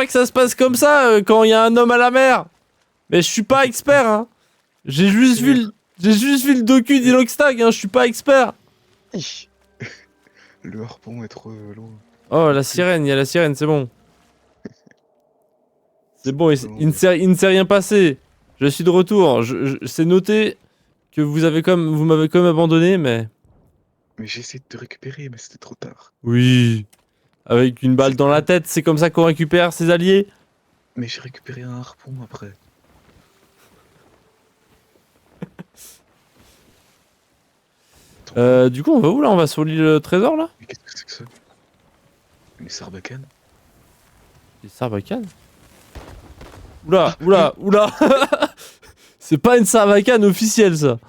que ça se passe comme ça quand il y a un homme à la mer! Mais je suis pas expert, hein! J'ai juste vu le docu d'Inoxtag, hein, je suis pas expert! Hi. Le harpon est trop loin. Oh, la sirène, il y a la sirène, c'est bon. C'est bon, Comment il ne s'est rien passé. Je suis de retour. C'est noté que vous m'avez comme abandonné, mais. Mais j'ai essayé de te récupérer, mais c'était trop tard. Oui. Avec une balle C'est dans la con. tête, c'est comme ça qu'on récupère ses alliés. Mais j'ai récupéré un harpon après. Attends, quoi? Du coup, on va où là? On va sur l'île Trésor là? Mais qu'est-ce que c'est que ça? Une sarbacane? C'est Sarbacane? Oula, oula, oula! C'est pas une Sarbacane officielle ça.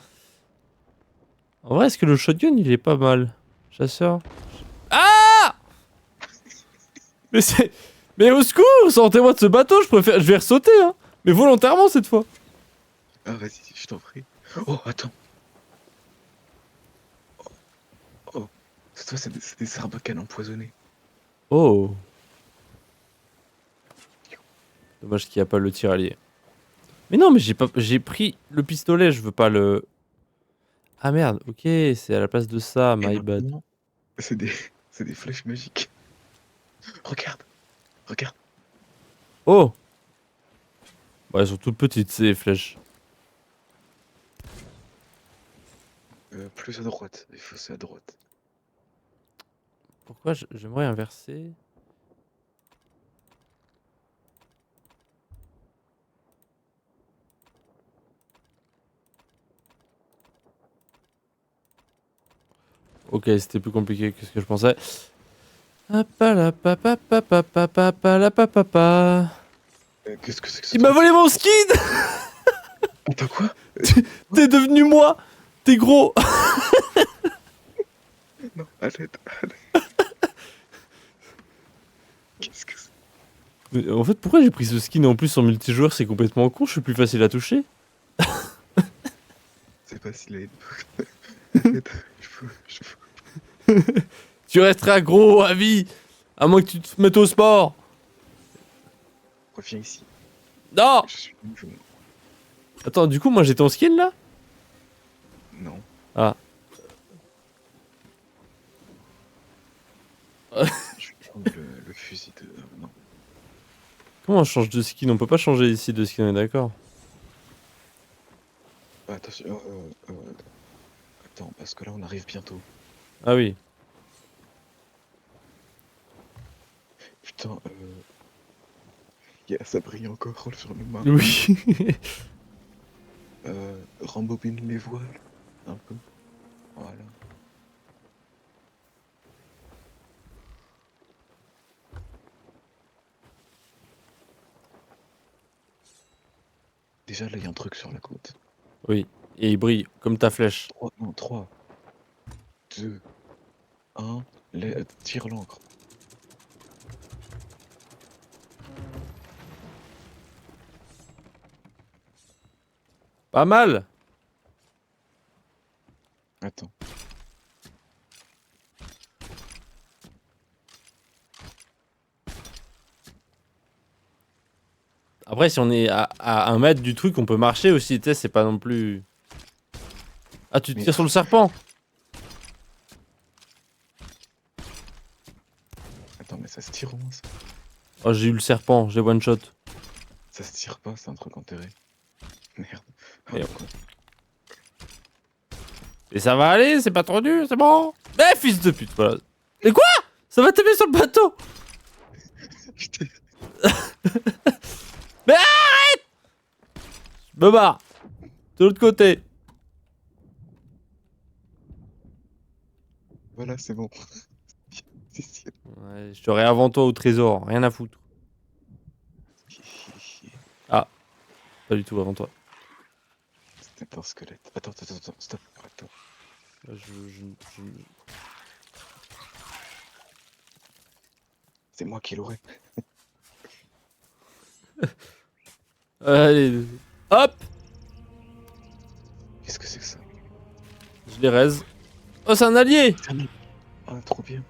En vrai, est-ce que le shotgun il est pas mal? Chasseur. Ah! Mais c'est. Mais au secours! Sortez-moi de ce bateau, je vais ressauter, hein! Mais volontairement cette fois! Ah, vas-y, je t'en prie. Oh, attends. Oh, cette fois, c'est des sarbacanes empoisonnées. Oh! Dommage qu'il n'y a pas le tir-allié. Mais non, mais j'ai pris le pistolet, je veux pas le. Ah merde, ok, c'est à la place de ça, Et my bad. maintenant, c'est des, c'est des flèches magiques. Regarde, regarde. Oh! Bah, elles sont toutes petites ces flèches. Plus à droite. Il faut c'est à droite. Pourquoi j'aimerais inverser? Ok, c'était plus compliqué que ce que je pensais. Apalapapapapapapapalapapapa. Qu'est-ce que c'est que ce Il m'a truc? volé mon skin! Attends, quoi? T'es devenu moi! T'es gros! Non, à l'aide, à l'aide. Qu'est-ce que c'est? Mais en fait, pourquoi j'ai pris ce skin en plus en multijoueur? C'est complètement con, je suis plus facile à toucher. C'est facile à aider. Aide, je peux. Tu resteras gros à vie! À moins que tu te mettes au sport! Reviens ici. Non! Je suis nouveau. Attends, du coup, moi j'ai ton skin là? Non. Ah. Je vais prendre le fusil de. Non. Comment on change de skin? On peut pas changer ici de skin, on est d'accord? Ah, attention. Attends, parce que là, on arrive bientôt. Ah oui. Putain, ça brille encore sur le map. Oui. Rembobine les voiles. Un peu. Voilà. Déjà, là, il y a un truc sur la côte. Oui. Et il brille, comme ta flèche. 3, non, 3, 2, 1, tire l'ancre. Pas mal. Attends. Après, si on est à 1 mètre du truc, on peut marcher aussi, tu sais, c'est pas non plus... Ah, tu Mais- tires sur le serpent. Attends, mais ça se tire au moins, ça. Oh, j'ai eu le serpent, j'ai one shot. Ça se tire pas, c'est un truc enterré. Merde. Ah, Merde. quoi. Et ça va aller, c'est pas trop dur, c'est bon. Eh, fils de pute, voilà. Et quoi? Ça va taper sur le bateau. Putain. Mais arrête! Je me barre. De l'autre côté. Voilà, c'est bon. Si. Ouais, je serai avant toi au trésor, rien à foutre. Pas du tout avant toi. C'était un squelette. Attends, stop. Attends. Je... C'est moi qui l'aurais. Allez, hop! Qu'est-ce que c'est que ça? Je les raise. Oh, c'est un allié! Ah, trop bien.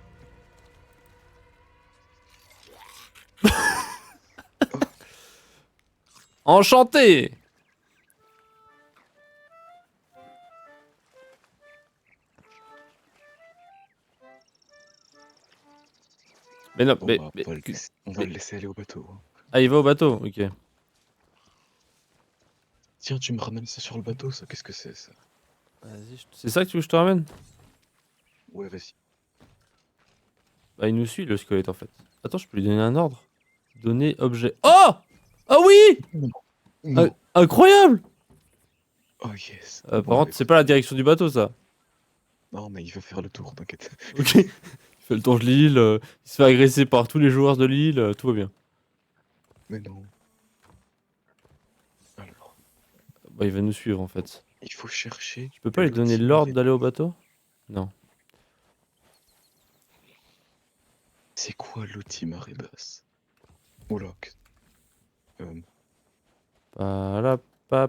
Enchanté! Mais non, Bon, mais, bah, mais- on va le laisser aller au bateau. Hein. Ah, il va au bateau, ok. Tiens, tu me ramènes ça sur le bateau, ça? Qu'est-ce que c'est, ça? Vas-y, c'est ça que tu veux que je te ramène? Ouais, vas-y. Bah, il nous suit le squelette en fait. Attends, je peux lui donner un ordre. Donner objet. Oh! Ah oui! Non. Incroyable! Oh, yes. Par Bon, contre, c'est pas la direction du bateau ça. non, mais il va faire le tour, t'inquiète. Ok. Il fait le tour de l'île, il se fait agresser par tous les joueurs de l'île, tout va bien. Mais non. Alors, Bah, il va nous suivre en fait. il faut chercher. Je peux pas lui donner l'ordre d'aller au bateau? Non. C'est quoi l'outil marée basse? Oula. Pala,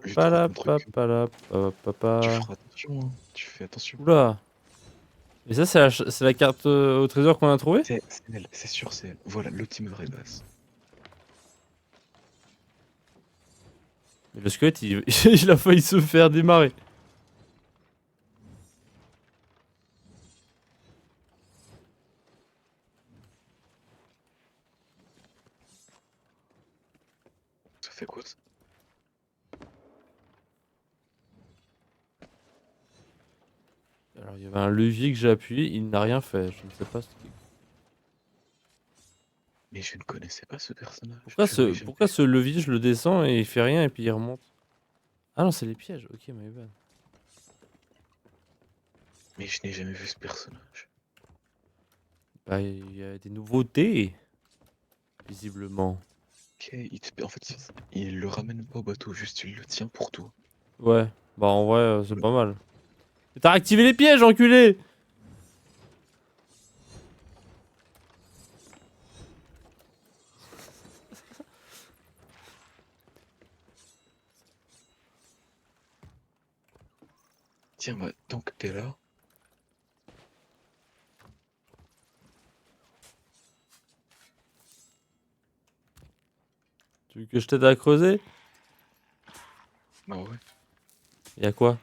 J'ai pala, trouvé un truc. pala, papa. Tu feras attention, hein. Tu fais attention. Oula. Et ça, c'est la carte au trésor qu'on a trouvée? C'est elle, c'est sûr, c'est elle. Voilà, l'outil marée basse. Mais le squelette, il a failli se faire démarrer. Ça fait quoi, ça? Alors, il y avait un levier que j'ai appuyé, il n'a rien fait. Je ne sais pas ce qui... Mais je ne connaissais pas ce personnage. Pourquoi ce levier, je le descends et il fait rien et puis il remonte? Ah non, c'est les pièges. Ok, my bad. Mais je n'ai jamais vu ce personnage. Bah, il y a des nouveautés. Visiblement. Ok, en fait, il le ramène pas au bateau, juste il le tient pour toi. Ouais. Bah, en vrai, c'est pas mal. Mais t'as activé les pièges, enculé! Tiens, bah, tant que t'es là, Tu veux que je t'aide à creuser? bah ouais. Y'a quoi?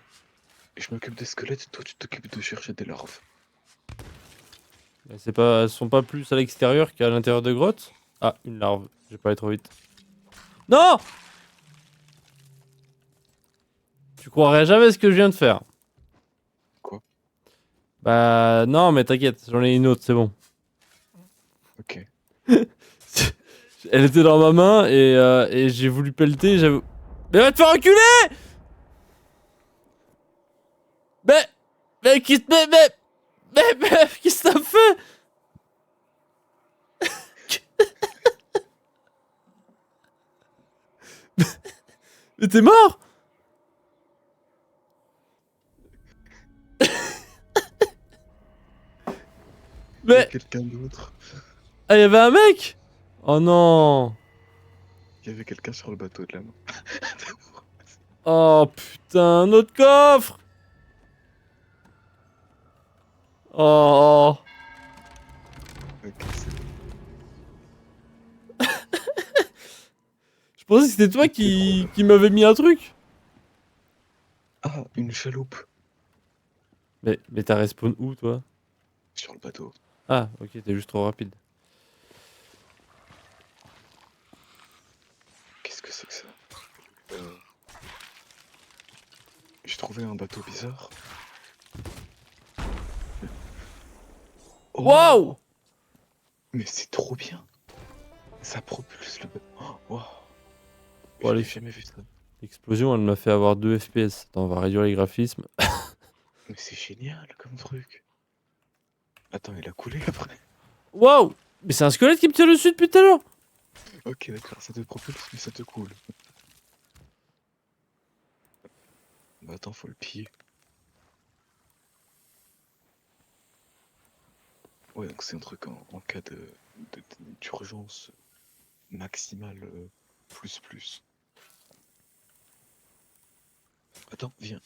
Et je m'occupe des squelettes, toi tu t'occupes de chercher des larves. Mais c'est pas, elles sont pas plus à l'extérieur qu'à l'intérieur de grotte? Ah, une larve. J'ai pas allé trop vite. Non! Tu croirais jamais ce que je viens de faire. Quoi? Bah non, mais t'inquiète, j'en ai une autre, c'est bon. Ok. Elle était dans ma main et j'ai voulu pelleter, j'avoue. Mais va te faire enculer! Mais qu'est-ce que t'as fait? Mais t'es mort? Il y a Mais quelqu'un d'autre. ah, y avait un mec? Oh non. Il y avait quelqu'un sur le bateau de la main. Oh putain, notre coffre. Oh. Ok, c'est bon. Je pensais que c'était toi qui m'avais mis un truc. Ah, une chaloupe Mais t'as respawn où toi? sur le bateau. Ah, ok, t'es juste trop rapide. Qu'est-ce que c'est que ça? Euh, J'ai trouvé un bateau bizarre. Oh, Wow! mais c'est trop bien. Ça propulse le bateau. Oh, wow. Bon, Je allez. n'ai jamais vu ça. L'explosion, elle m'a fait avoir 2 FPS. Attends, on va réduire les graphismes. Mais c'est génial comme truc. Attends, il a coulé après. Wow! Mais c'est un squelette qui me tire dessus depuis tout à l'heure! Ok, d'accord, ça te propulse, mais ça te coule. Bah attends, faut le piller. Ouais, donc c'est un truc en cas d'urgence maximale plus. Attends, viens.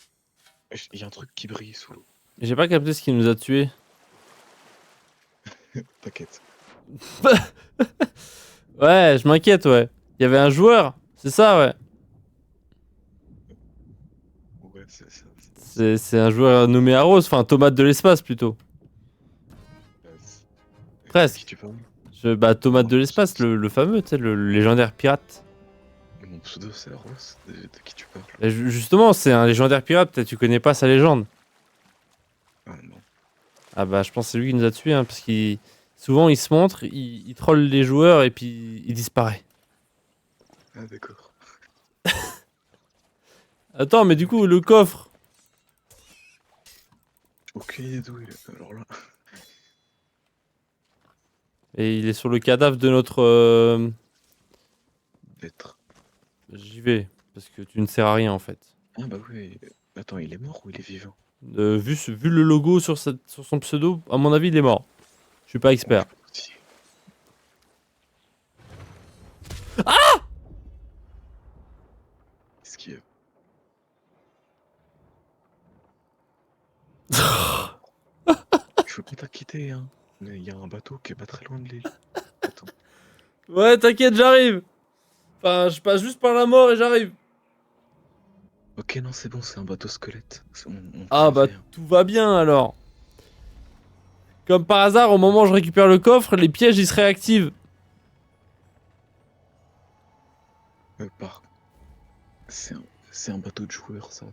Il y a un truc qui brille sous l'eau. J'ai pas capté ce qui nous a tués. T'inquiète. Ouais, je m'inquiète, ouais. Il y avait un joueur, c'est ça, ouais. Ouais, c'est ça. C'est un joueur nommé Arros, enfin Tomate de l'espace plutôt. De qui Presque. tu parles? Bah, Tomate Moi, de l'espace, le fameux, tu sais, le légendaire pirate. mon pseudo c'est Aros. De qui tu parles? Bah, justement, c'est un légendaire pirate, peut-être tu connais pas sa légende. Ah non. Ah bah, je pense que c'est lui qui nous a tués, hein, parce qu'il. Souvent, il se montre, il troll les joueurs et puis il disparaît. Ah d'accord. Attends, mais du coup, le coffre. Aucune idée d'où il est. Alors là. Et il est sur le cadavre de notre. Peut-être. J'y vais, parce que tu ne sers à rien en fait. Ah bah oui. Attends, il est mort ou il est vivant? Vu le logo sur son pseudo, à mon avis, il est mort. Je suis pas Ouais, expert. je pense aussi. Qu'est-ce qu'il y a? Je veux pas t'inquiéter, hein. Mais il y a un bateau qui est pas très loin de l'île. Attends. Ouais, t'inquiète, j'arrive. Enfin, je passe juste par la mort et j'arrive. Ok, non, c'est bon, c'est un bateau squelette. On peut Ah le bah, faire. tout va bien alors. Comme par hasard, au moment où je récupère le coffre, les pièges ils se réactivent. Par... C'est un bateau de joueur, ça.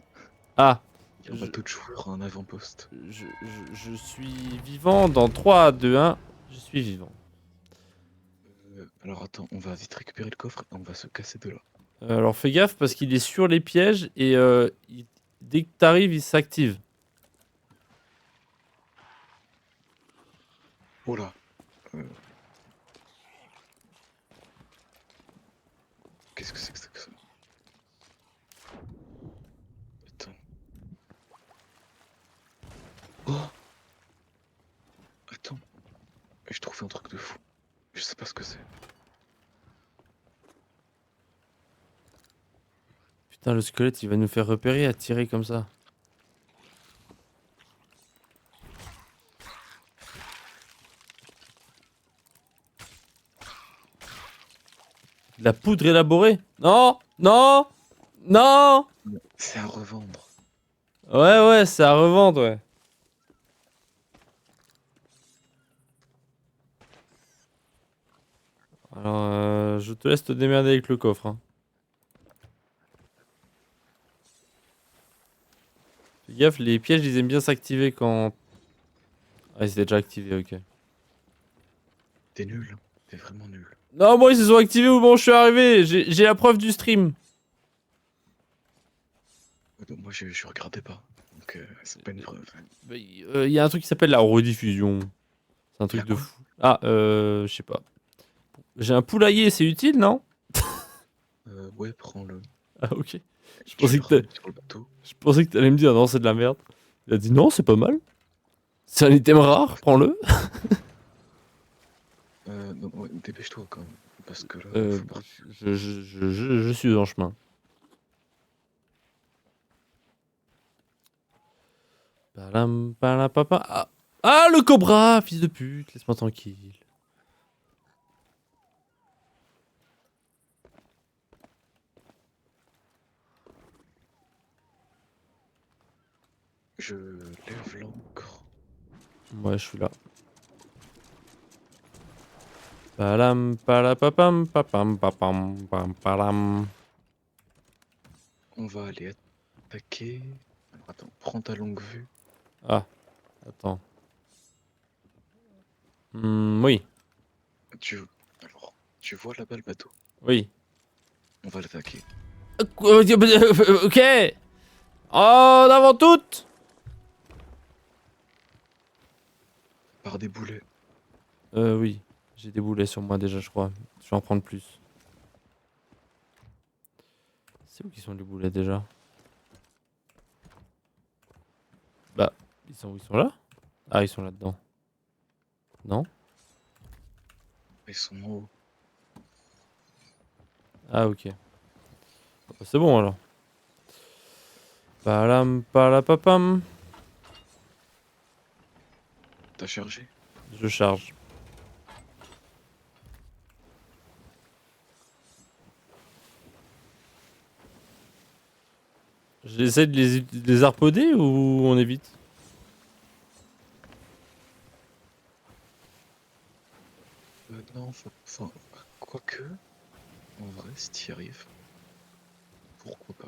Ah, Il y a un je, bateau de joueur, un avant-poste. je suis vivant dans 3, 2, 1. Je suis vivant. Alors attends, on va vite récupérer le coffre et on va se casser de là. Alors fais gaffe parce qu'il est sur les pièges et dès que t'arrives, il s'active. Oh là. Qu'est-ce que c'est que ça? Attends. Oh! Attends. J'ai trouvé un truc de fou. Je sais pas ce que c'est. Putain, le squelette, il va nous faire repérer à tirer comme ça. De la poudre élaborée? Non, non, non. C'est à revendre. Ouais, c'est à revendre, ouais. Alors, je te laisse te démerder avec le coffre. Hein. Fais gaffe, les pièges, ils aiment bien s'activer quand... Ah, ils étaient déjà activés, ok. T'es nul. Hein. T'es vraiment nul. Non, moi, ils se sont activés au moment où je suis arrivé. J'ai la preuve du stream. Donc moi je regardais pas. Donc donc c'est pas une preuve. Il y a un truc qui s'appelle la rediffusion. C'est un truc La de quoi? fou. Ah, je sais pas. J'ai un poulailler, c'est utile, non? Ouais, prends-le. Ah, ok. Je Tu pensais le que ramènes sur le bateau. je pensais que t'allais me dire non, c'est de la merde. Il a dit non, c'est pas mal. C'est un item rare, prends-le. Donc, ouais, dépêche-toi quand même. Parce que là, Euh, faut partir. je suis en chemin. Palam, palapapa. Ah. Ah, le cobra, fils de pute, laisse-moi tranquille. Je lève l'ancre. Ouais, je suis là. Palam, palapapam, papam, papam, pam, palam. On va aller attaquer. Alors, attends, prends ta longue vue. Ah, attends. Oui, Tu... Alors, tu vois là-bas le bateau. oui. On va l'attaquer. Ok. En avant toute. Par des boulets. Oui. J'ai des boulets sur moi déjà, je crois. Je vais en prendre plus. C'est où qu'ils sont les boulets déjà? Bah, ils sont où? Ils sont là? Ah, ils sont là-dedans. Non? Ils sont en haut. Ah, ok. Ah, bah, c'est bon alors. Palam, palapapam. T'as chargé? Je charge. J'essaie de les harpoder ou on évite? Non, enfin, quoique, en vrai, si t'y arrives, pourquoi pas.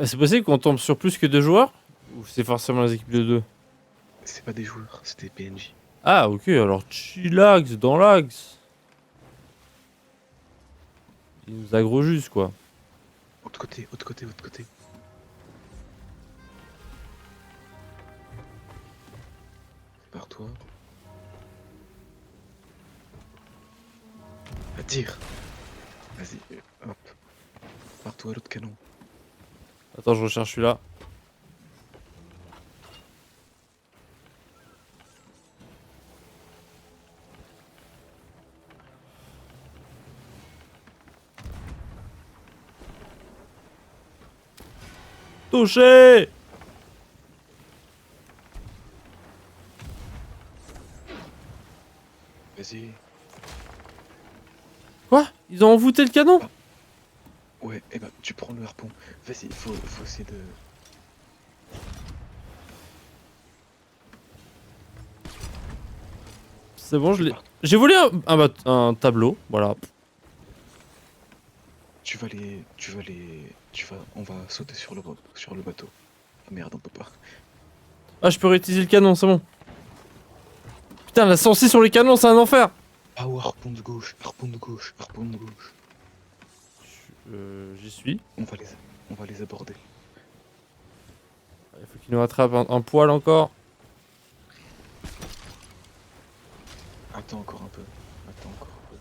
C'est possible qu'on tombe sur plus que 2 joueurs? Ou c'est forcément les équipes de 2? C'est pas des joueurs, c'est des PNJ. Ah, ok, alors chillax dans l'axe. Il nous aggro juste quoi. Autre côté, autre côté, autre côté. Par toi. À tir. Vas-y, hop. Par toi, l'autre canon. Attends, je recherche celui-là. Touché! Vas-y. Quoi? Ils ont envoûté le canon? Ouais, et bah, tu prends le harpon. Vas-y, faut essayer de... C'est bon, je l'ai. J'ai volé un tableau, voilà. On va sauter sur le bateau. Ah merde, on peut pas. Ah, je peux réutiliser le canon, c'est bon. Putain, la sensi sur les canons, c'est un enfer! Ah, ou harpon de gauche, harpon de gauche, harpon de gauche. J'y suis. On va les aborder. Il faut qu'il nous rattrape un poil encore. Attends encore un peu. Attends encore un peu.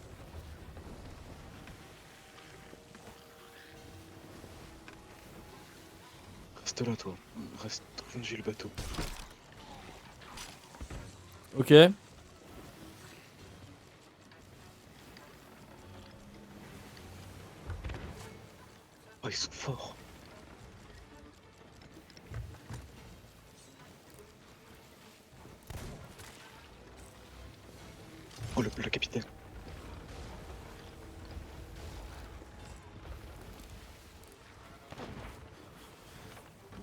Reste là, toi. Reste. J'ai le bateau. Ok. Oh, ils sont forts. Oh, le capitaine.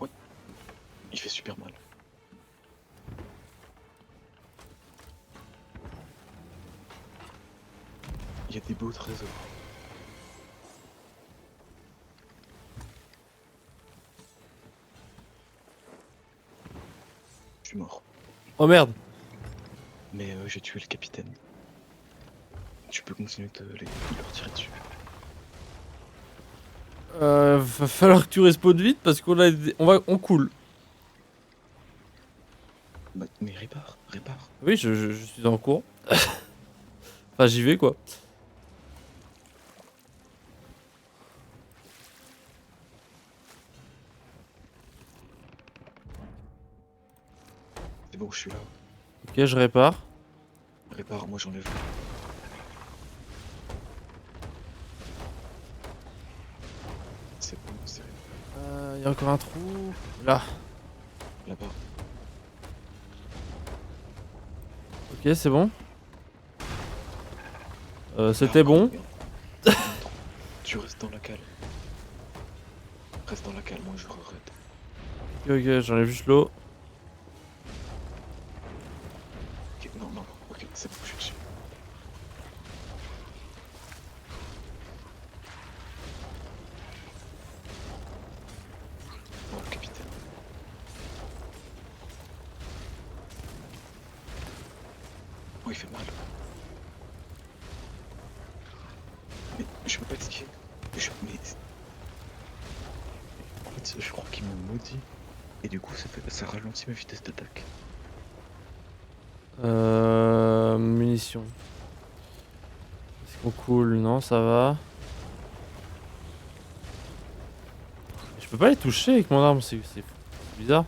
Ouais. Il fait super mal. Il y a des beaux trésors. Je suis mort. Oh merde. Mais j'ai tué le capitaine. Tu peux continuer de leur tirer dessus. Va falloir que tu respawnes vite parce qu'on a on coule. Bah, mais répare. Oui, je suis en cours. Enfin, j'y vais quoi. C'est bon, je suis là. Ok, je répare. Répare, moi j'enlève. C'est bon, c'est Y a encore un trou. Là. là-bas. Ok, c'est bon. C'était Ah, bon. merde. Tu restes dans la cale. Reste dans la cale, moi je re-raid. Ok, j'enlève juste l'eau. Ok, non, ok, c'est bon, je suis dessus. Oh, le capitaine. Oh, il fait mal. Mais je peux pas esquiver. Mais... En fait, je crois qu'il me maudit. Et du coup, ça ralentit ma vitesse d'attaque. Munitions. Est-ce qu'on coule? Non, ça va. Je peux pas les toucher avec mon arme, c'est bizarre.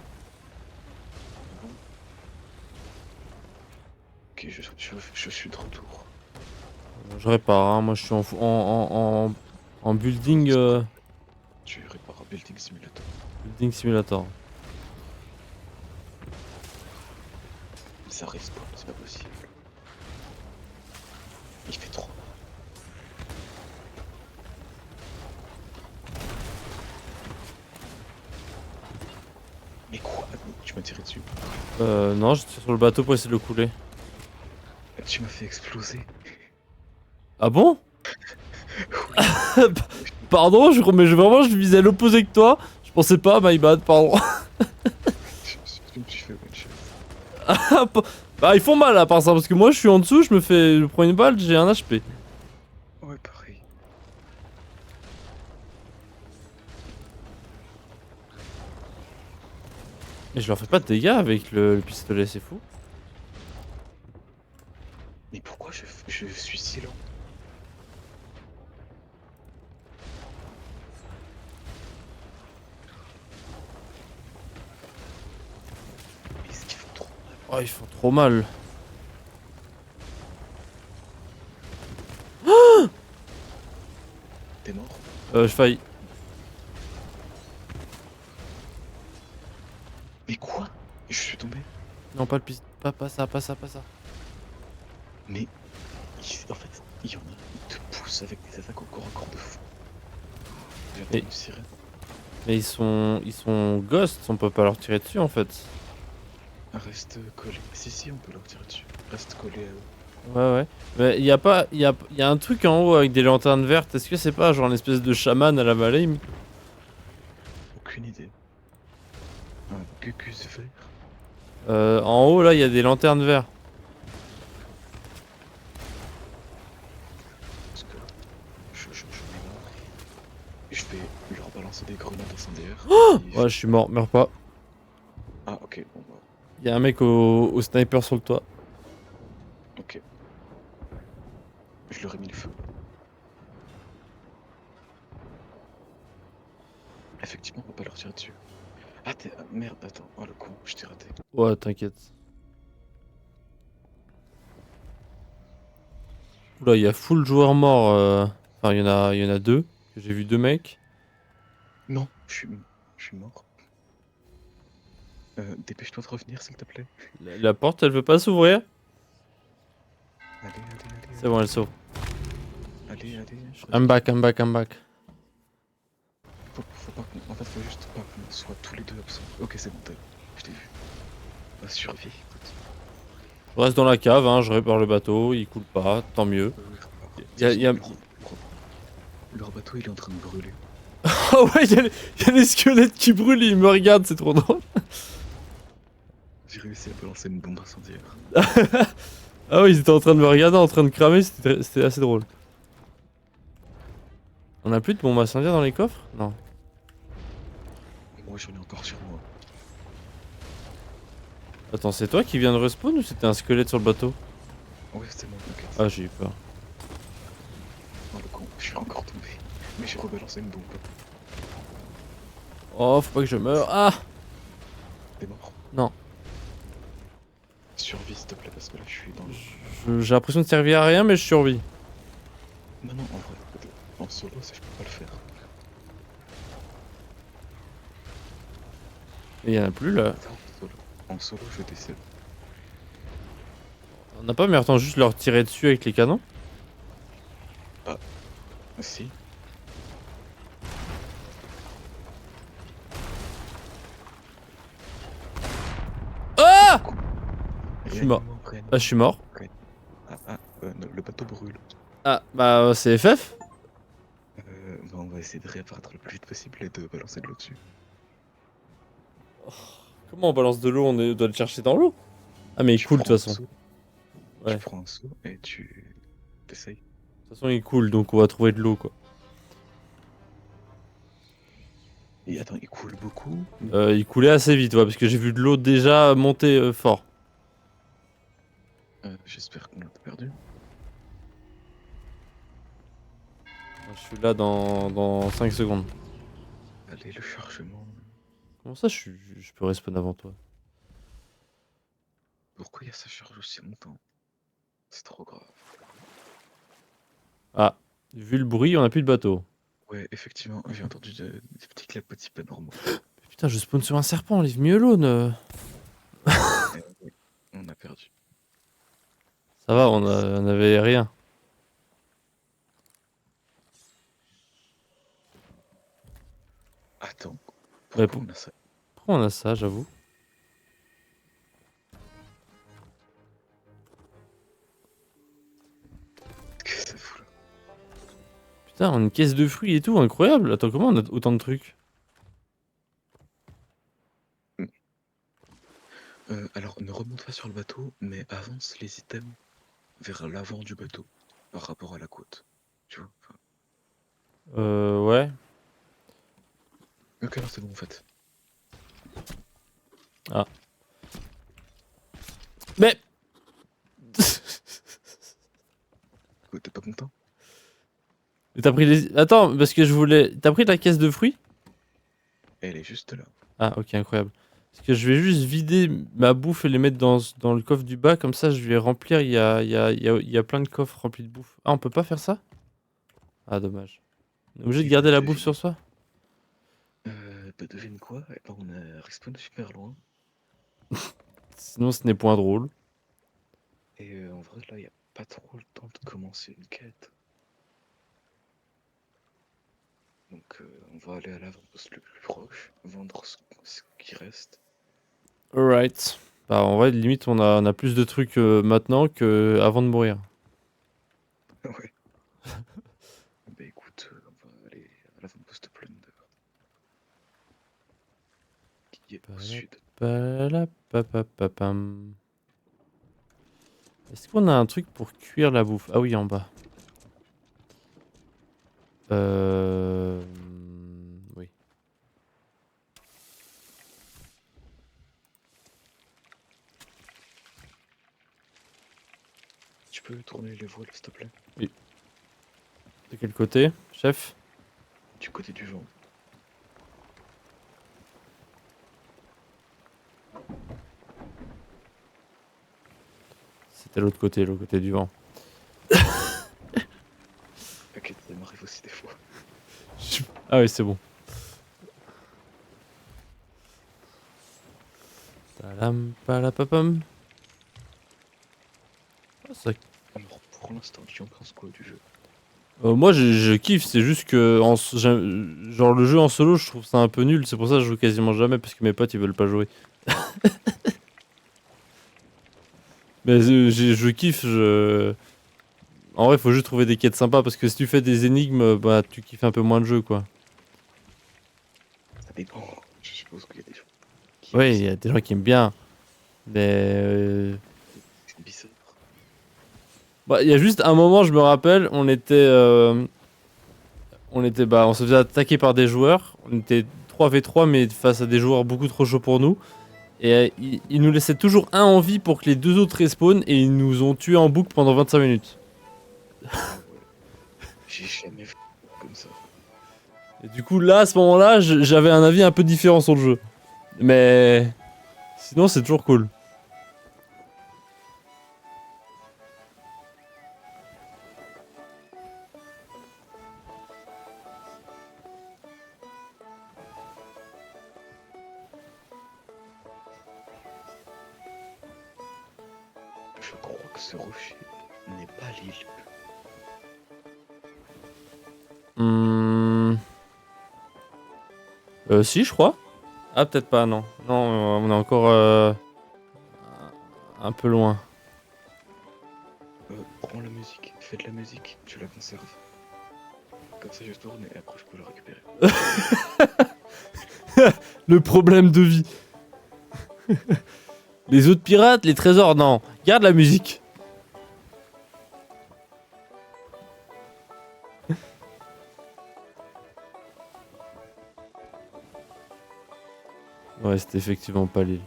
Bon. Ok, je suis de retour. Je répare, hein. Moi je suis en building, Tu répares Building Simulator. building simulator. Ça respawn, c'est pas possible. Il fait trop mal. Mais quoi? Tu m'as tiré dessus. Non, je tire sur le bateau pour essayer de le couler. Tu m'as fait exploser. Ah bon? Pardon, mais vraiment je visais l'opposé que toi. Je pensais pas, my bad, pardon. Je me suis fait one shot. Bah ils font mal à part ça, parce que moi je suis en dessous, je prends une balle, j'ai un HP. Ouais, pareil. Mais je leur fais pas de dégâts avec le pistolet, c'est fou. Mais pourquoi je suis si lent? Mais est-ce qu'ils font trop mal? Oh, ils font trop mal. T'es mort? Je faillis. Mais quoi? Je suis tombé. Non, pas le pistolet. Pas ça, pas ça, pas ça. Mais en fait, il y en a, ils te poussent avec des attaques au corps à corps de fou. J'ai entendu une sirène. Mais ils sont ghosts, on peut pas leur tirer dessus en fait. Reste collé. Si, on peut leur tirer dessus. Reste collé à eux. Ouais, ouais. Mais y a pas. Y a un truc en haut avec des lanternes vertes. Est-ce que c'est pas genre une espèce de chaman à la vallée? Aucune idée. Un gugus vert. En haut là, il y a des lanternes vertes. Parce que je mets mort. Et je vais leur balancer des grenades incendiaires. Ouais, je suis mort, meurs pas. Ah, ok, bon bah. Y a un mec au sniper sur le toit. Ok. Je leur ai mis le feu. Effectivement, on va pas leur tirer dessus. Ah, merde, attends. Oh le con, je t'ai raté. Ouais, t'inquiète. Oula, il y a full joueurs morts. Enfin, il y en a deux. J'ai vu deux mecs. Non, je suis mort. Dépêche-toi de revenir, s'il te plaît. La porte, elle veut pas s'ouvrir. Allez. C'est bon, elle s'ouvre. Allez. I'm back. Faut pas qu'on... En fait, faut juste pas qu'on soit tous les deux absents. Ok, c'est bon, je t'ai vu. Bah, survie, écoute. Je reste dans la cave, hein, je répare le bateau, il coule pas, tant mieux. Y a... Leur bateau, il est en train de brûler. Oh ouais, y a les squelettes qui brûlent, ils me regardent, c'est trop drôle. J'ai réussi à balancer une bombe incendiaire. Ah ouais, ils étaient en train de me regarder, en train de cramer, c'était assez drôle. On a plus de bombes incendiaires dans les coffres? Non. Moi j'en ai encore sur moi. Attends, c'est toi qui viens de respawn ou c'était un squelette sur le bateau? Ouais, c'était moi, t'inquiète. Ah, j'ai eu peur. Oh le con, je suis encore tombé. Mais j'ai rebalancé une bombe. Oh, faut pas que je meure. Ah! T'es mort. Non. Survie s'il te plaît, parce que là je suis dans le. J'ai l'impression de servir à rien, mais je survis. Non, non, en vrai, en solo, ça je peux pas le faire. Et y en a plus là. Attends, en solo, je décède. On n'a pas, mais attends, juste leur tirer dessus avec les canons? Si. Ah! Je suis mort. Réanime-moi, réanime-moi. Ah, je suis mort. Le bateau brûle. Ah, bah, c'est FF? Bah, on va essayer de réapparaître le plus vite possible et de balancer de l'eau dessus. Comment on balance de l'eau? On doit le chercher dans l'eau? Ah, mais il Tu coule de prends toute un façon. seau, Ouais. Tu prends un seau et tu t'essayes. De toute façon, il coule, donc on va trouver de l'eau, quoi. Et attends, il coule beaucoup. Il coulait assez vite, ouais, parce que j'ai vu de l'eau déjà monter fort. J'espère qu'on l'a pas perdu. Je suis là dans 5 secondes. Allez, le chargement. Comment ça, je peux respawn avant toi? Pourquoi il y a ça charge aussi longtemps? C'est trop grave. Ah, vu le bruit, on a plus de bateau. Ouais, effectivement, j'ai entendu des petits clapotis pas normaux. Putain, je spawn sur un serpent, leave me alone. Oui, on a perdu. Ça va, on avait rien. Attends, Ouais, pourquoi on a ça? pourquoi on a ça, j'avoue? Qu'est-ce que ça fout là? Putain, on a une caisse de fruits et tout, incroyable. Attends, comment on a autant de trucs? Alors, ne remonte pas sur le bateau, mais avance les items vers l'avant du bateau par rapport à la côte. Tu vois? Enfin, Ouais. ok, alors c'est bon en fait. Mais... T'es pas content? Mais t'as pris les... Attends, parce que je voulais... T'as pris la caisse de fruits? Elle est juste là. Ah, ok, incroyable. Parce que je vais juste vider ma bouffe et les mettre dans le coffre du bas, comme ça je vais remplir, il y a plein de coffres remplis de bouffe. Ah, on peut pas faire ça? Ah, dommage. On est obligé de garder la bouffe sur soi? Bah devine quoi? Eh ben, on a respawn super loin. Sinon ce n'est point drôle. Et en vrai, là, y a pas trop le temps de commencer une quête. Donc, on va aller à l'avant-poste le plus proche, vendre ce qui reste. Alright. Bah en vrai, limite on a plus de trucs maintenant que avant de mourir. Ouais. Bah écoute, on va aller à l'avant-poste Plunder. Qui est au sud. Palapapapapam. Est-ce qu'on a un truc pour cuire la bouffe? Ah oui, en bas. Oui. Tu peux tourner les voiles, s'il te plaît? De quel côté, chef? Du côté du vent. C'était l'autre côté du vent. Ok, ça m'arrive aussi des fois. Ah oui, c'est bon. Talam, palapapam. Ah, ça... Alors, pour l'instant, tu en penses quoi du jeu? moi je kiffe, c'est juste que genre le jeu en solo je trouve ça un peu nul, c'est pour ça que je joue quasiment jamais parce que mes potes ils veulent pas jouer. Mais je kiffe, en vrai faut juste trouver des quêtes sympas parce que si tu fais des énigmes, bah tu kiffes un peu moins le jeu quoi. Ça dépend. Je suppose qu'il y a des gens qui Oui, aiment il y ça. a des gens qui aiment bien, mais C'est bizarre. bah, il y a juste un moment je me rappelle, on était on se faisait attaquer par des joueurs. On était 3v3 mais face à des joueurs beaucoup trop chauds pour nous. Et ils nous laissaient toujours un en vie pour que les deux autres respawnent et ils nous ont tués en boucle pendant 25 minutes. Ah ouais. J'ai jamais vu comme ça. Et du coup là, à ce moment-là, j'avais un avis un peu différent sur le jeu. Mais sinon c'est toujours cool. Je crois que ce rocher n'est pas l'île. Si, je crois. Ah, peut-être pas, non. Non, on est encore un peu loin. Prends la musique, fais de la musique, tu la conserves. Comme ça je tourne et après je peux le récupérer. Le problème de vie. Les autres pirates, les trésors, non. Garde la musique. Ouais, c'était effectivement pas l'île.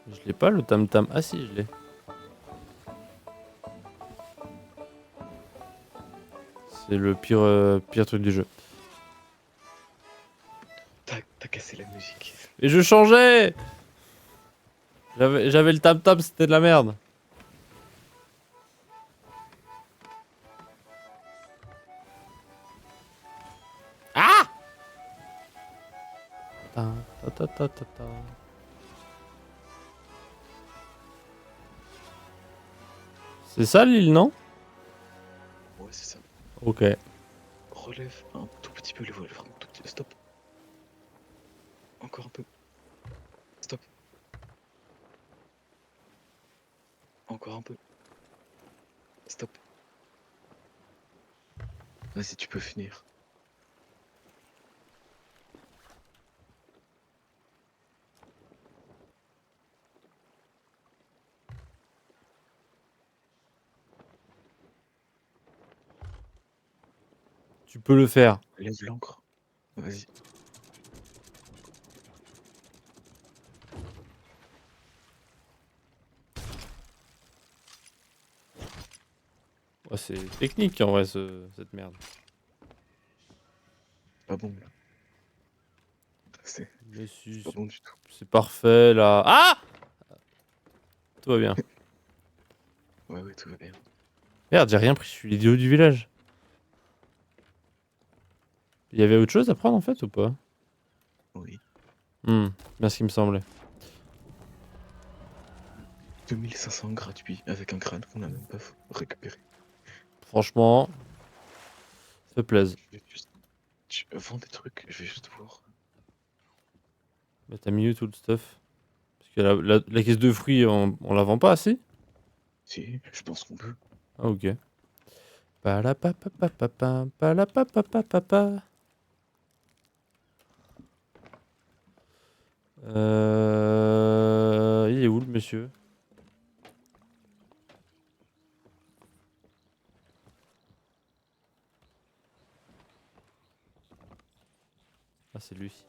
Je l'ai pas le tam tam. Ah si, je l'ai. C'est le pire truc du jeu. T'as cassé la musique. Et je changeais. J'avais le tam tam, c'était de la merde. Ah. Ta, ta, ta, ta, ta, ta. C'est ça l'île, non? Ouais, c'est ça. Ok. Relève un tout petit peu les voiles, vraiment tout petit. Stop. Encore un peu. Stop. Encore un peu. Stop. Vas-y, tu peux finir. Tu peux le faire. Lève l'encre. Vas-y. Ouais, c'est technique en vrai cette merde. Pas bon là. C'est Mais si, pas bon du tout. c'est parfait là. Ah. Tout va bien. Ouais, ouais, tout va bien. Merde, j'ai rien pris, je suis l'idiot du village. Il y avait autre chose à prendre en fait ou pas? Oui. Bien ce qui me semblait. 2500 gratuits avec un crâne qu'on a même pas récupéré. Franchement, ça fait plaisir. Je vais juste. Tu vends des trucs, je vais juste voir. Bah t'as mis où tout le stuff? Parce que la caisse de fruits, on la vend pas assez? Si, je pense qu'on peut. Ah ok. Palapapapapapa, palapapapapapa. Il est où le monsieur? Ah c'est lui.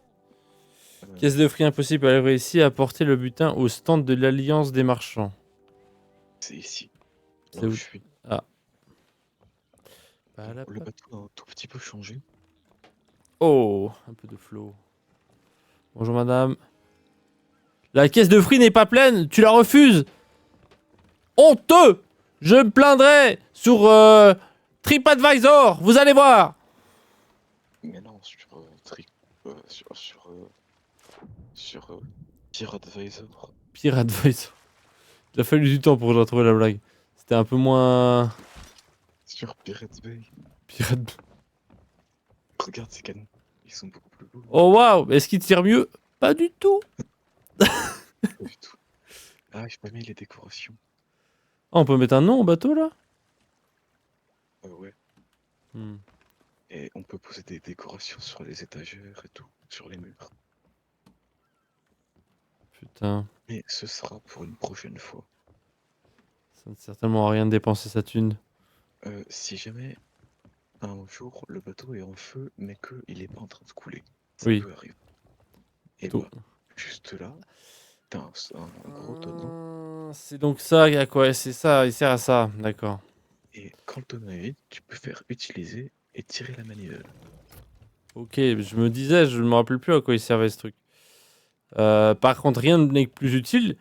Caisse de fruits impossible à avoir ici, apporter le butin au stand de l'Alliance des marchands. C'est ici. C'est Là où où? je suis. Ah. Le bateau a un tout petit peu changé. Oh, un peu de flow. Bonjour madame. La caisse de fruits n'est pas pleine, tu la refuses. Honteux. Je me plaindrai sur TripAdvisor, vous allez voir. Mais non, sur PiratAdvisor. PiratAdvisor. Il a fallu du temps pour retrouver la blague. C'était un peu moins... Sur Pirate Bay. Pirate... Regarde ces canons. Ils sont beaucoup plus beaux. Oh waouh, est-ce qu'il tire mieux? Pas du tout. Pas du tout. Ah, j'ai pas mis les décorations. Ah, on peut mettre un nom au bateau là? Ouais. Hmm, Et on peut poser des décorations sur les étagères et tout, sur les murs. putain, Mais ce sera pour une prochaine fois. ça ne sert certainement à rien de dépenser sa thune. Si jamais un jour le bateau est en feu, mais qu'il est pas en train de couler, ça Oui, peut arriver. Et tout. bah, juste là, t'as un gros tonneau, C'est donc ça à quoi? C'est ça, il sert à ça, d'accord. et quand le tonneau est vide, tu peux faire utiliser et tirer la manivelle. Ok, je me disais, je me rappelle plus à quoi il servait ce truc. Par contre, rien n'est plus utile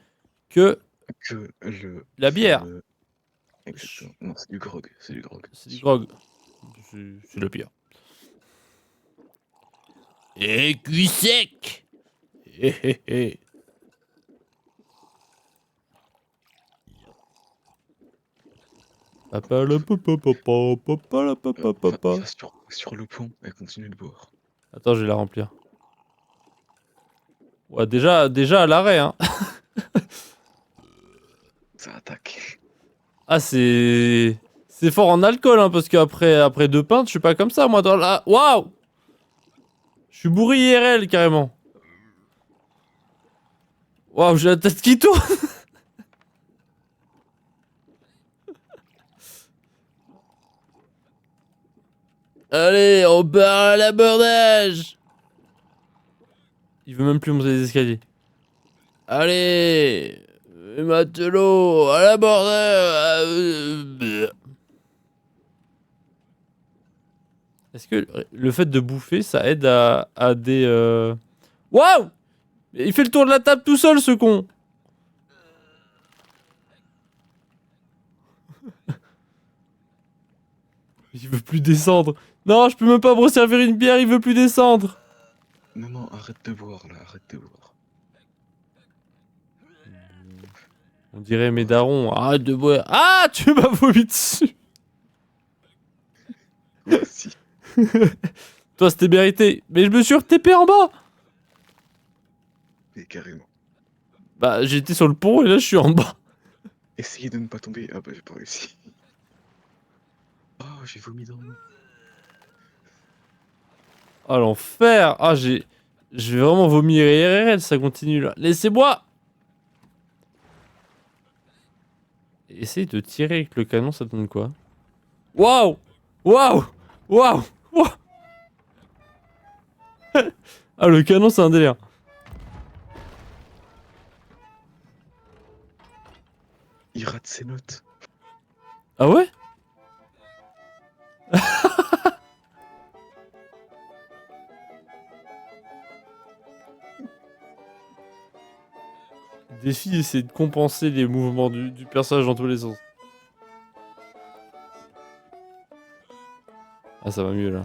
que Que le la bière. fameux... Exactement. Non, c'est du grog, c'est du grog. C'est du grog. C'est le pire. Et cul sec. Hé hé hé. Papa la papa papa papa la papa papa. Va sur le pont et continue de boire. Attends, je vais la remplir. Ouais, déjà à l'arrêt, hein. Ça attaque. Ah, c'est fort en alcool, hein, parce qu'après 2 pintes, je suis pas comme ça, moi, dans la... Waouh. Je suis bourré IRL, carrément. Waouh, j'ai la tête qui tourne. Allez, on part à l'abordage. Il veut même plus monter les escaliers. Allez, les matelots, à l'abordage. Est-ce que le fait de bouffer, ça aide à des... Waouh. Il fait le tour de la table tout seul, ce con. Il veut plus descendre. Non, je peux même pas me resservir une bière, il veut plus descendre. Non, arrête de boire là, arrête de boire. On dirait mes darons, arrête de boire. Ah, tu m'as vomi dessus. Voici. Toi, c'était mérité. Mais je me suis retépé en bas. Mais carrément. Bah, j'étais sur le pont et là, je suis en bas. Essayez de ne pas tomber. Ah bah j'ai pas réussi. Oh, j'ai vomi dans l'eau. Ah, l'enfer. Ah, j'ai... Je vais vraiment vomir IRL, ça continue là. Laissez-moi. Essaye de tirer avec le canon, ça donne quoi? Waouh. Waouh. Waouh. Waouh. Ah, le canon, c'est un délire. Il rate ses notes. Ah ouais? Défi, c'est de compenser les mouvements du personnage dans tous les sens. Ah, ça va mieux là.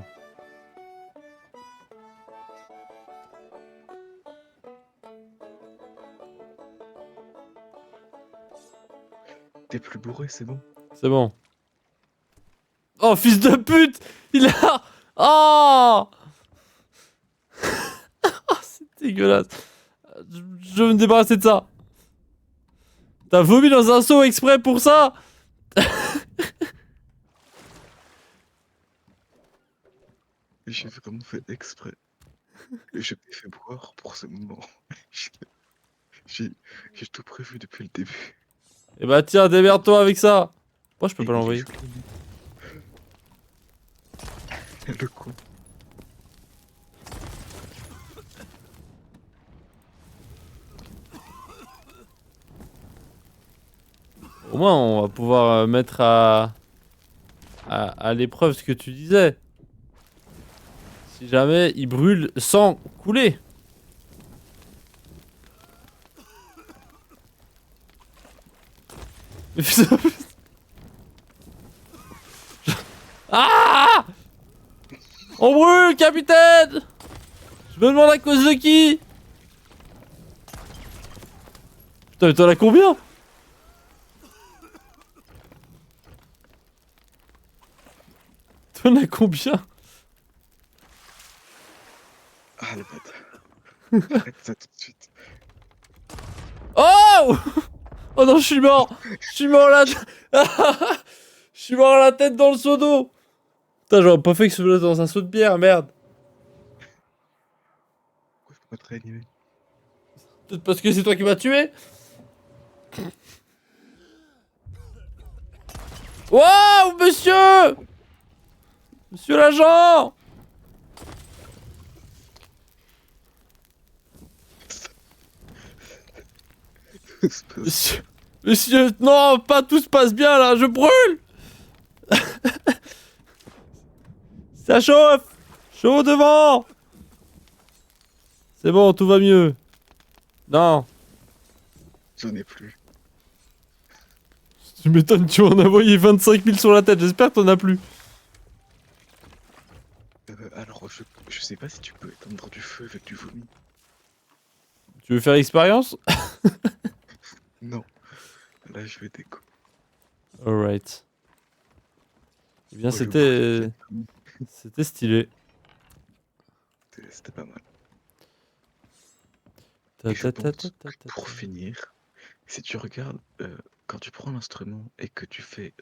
T'es plus bourré, c'est bon. C'est bon. Oh, fils de pute! Il a... Oh! Oh, c'est dégueulasse. Je veux me débarrasser de ça. T'as vomi dans un seau exprès pour ça? J'ai vraiment fait exprès. Et je t'ai fait boire pour ce moment. J'ai j'ai tout prévu depuis le début. Eh bah tiens, démerde-toi avec ça. Pourquoi je peux Et pas il l'envoyer? joue le con. Au moins, on va pouvoir mettre à l'épreuve ce que tu disais. Si jamais il brûle sans couler. Mais putain, ah! On brûle, capitaine! Je me demande à cause de qui? Putain, mais t'en as combien? T'en as combien? Ah le bâtard. Arrête ça tout de suite. Waouh! Oh non, je suis mort! Je suis mort là! Je suis mort la tête dans le seau d'eau! Putain, j'aurais pas fait que ce dans un seau de bière, merde! Pourquoi je peux pas te réanimer? Peut-être parce que c'est toi qui m'as tué? Waouh, monsieur! Monsieur l'agent! Monsieur... Monsieur... Non, pas tout se passe bien là, je brûle! Ça chauffe! Chaud devant! C'est bon, tout va mieux. Non. J'en ai plus. Tu m'étonnes, tu en as envoyé 25 000 sur la tête, j'espère que t'en as plus. Alors, je sais pas si tu peux éteindre du feu avec du vomi. Tu veux faire l'expérience? Non. Là, je vais déco. Alright. Eh bien, Moi, je vais boire c'était stylé. C'était pas mal. Ta Et je ta ta pense ta ta que ta pour ta. finir, si tu regardes, quand tu prends l'instrument et que tu fais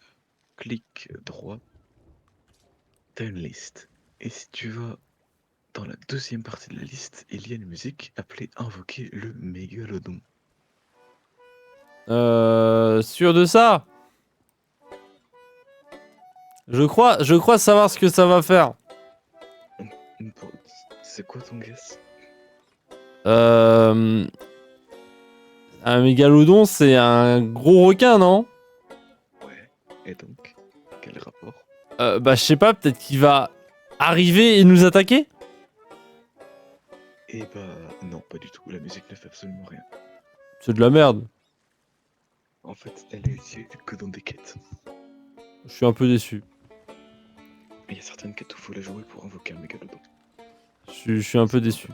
clic droit, t'as une liste. Et si tu vas dans la deuxième partie de la liste, il y a une musique appelée Invoquer le mégalodon. Sûr de ça? Je crois savoir ce que ça va faire. Bon, c'est quoi ton guess? Un mégalodon, c'est un gros requin, non? Ouais. Et donc, quel rapport? Bah, je sais pas, peut-être qu'il va arriver et nous attaquer? Eh bah non, pas du tout. La musique ne fait absolument rien. C'est de la merde. En fait, elle est utilisée que dans des quêtes. Je suis un peu déçu. Il y a certaines quêtes où il faut la jouer pour invoquer un mégalodon. Je suis un peu déçu.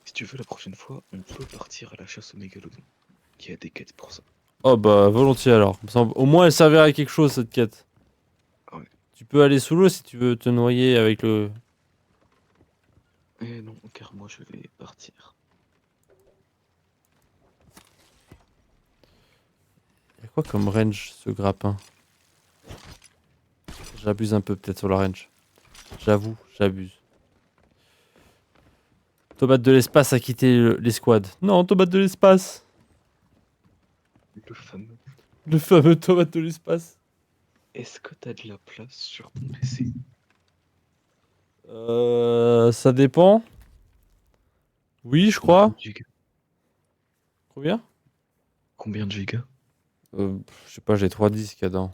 Si tu veux, la prochaine fois, on peut partir à la chasse au mégalodon. Il y a des quêtes pour ça. Oh bah, volontiers alors. Au moins, elle servira à quelque chose, cette quête. Ouais. Tu peux aller sous l'eau si tu veux te noyer avec le... Eh non, car moi je vais partir. Y'a quoi comme range, ce grappin? J'abuse un peu peut-être sur la range. J'avoue, j'abuse. Tomate de l'espace a quitté l'escouade. Non, tomate de l'espace. Le fameux. Le fameux tomate de l'espace. Est-ce que t'as de la place sur ton PC? Ça dépend. Oui, je crois. Combien de gigas? Combien? Combien de gigas? Je sais pas, j'ai 3 disques dedans.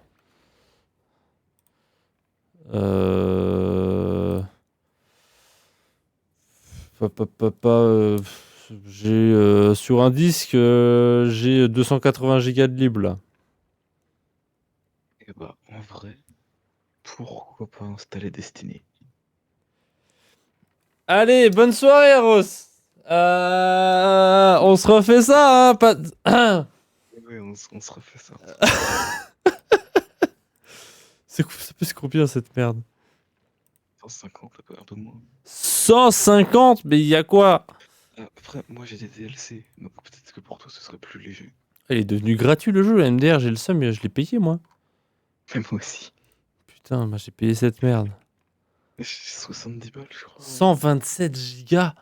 J'ai sur un disque, j'ai 280 gigas de libre là. Eh bah, en vrai, pourquoi pas installer Destiny? Allez, bonne soirée, Ross. On se refait ça, hein, pas... Ouais, on se refait ça. Ça pèse combien cette merde? 150, un peu moins. 150? Mais il y a quoi? Après, moi j'ai des DLC, donc peut-être que pour toi ce serait plus léger. Il est devenu gratuit le jeu, la MDR, j'ai le seum, mais je l'ai payé moi. Mais moi aussi. Putain, moi j'ai payé cette merde. J'ai 70 balles, je crois. 127 gigas.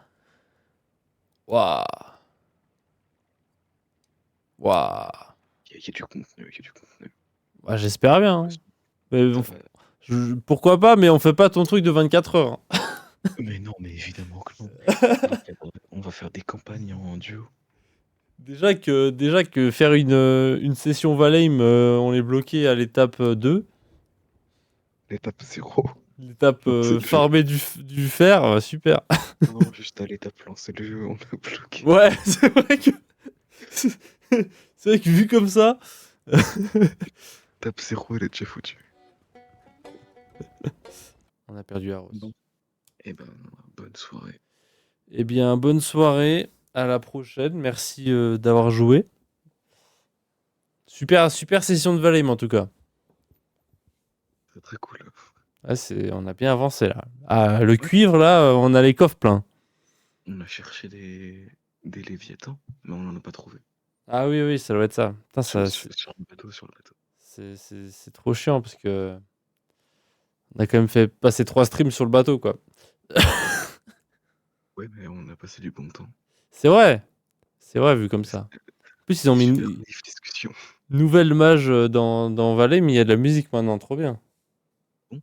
Waouh. Waouh. Il y a du contenu, il y a du contenu. Ouais, j'espère bien, hein. Mais Ça bon, va. pourquoi pas, mais on fait pas ton truc de 24 heures, hein. Mais non, mais évidemment que non. On va faire des campagnes en duo. Déjà que faire une session Valheim, on est bloqué à l'étape 2. L'étape 0. L'étape C'est le jeu. farmer du fer, super. Non, juste à l'étape lancer le jeu, on est bloqué. Ouais, c'est vrai que... C'est vrai que vu comme ça... L'étape 0, elle est déjà foutue. On a perdu Arros. Bon. Eh ben, bonne soirée. Eh bien, bonne soirée. À la prochaine. Merci d'avoir joué. Super, super session de Valheim en tout cas. C'est très cool. Ah, on a bien avancé là. Ah, le cuivre là, on a les coffres pleins. On a cherché des des Léviathans, mais on n'en a pas trouvé. Ah oui, oui, ça doit être ça. Putain, Sur le bateau, sur le bateau. c'est trop chiant parce que on a quand même fait passer 3 streams sur le bateau, quoi. Ouais, mais on a passé du bon temps. C'est vrai vu comme ça. En plus, ils ont mis Super une vive discussion. nouvelle mage dans Valais, mais il y a de la musique maintenant, trop bien. Bon.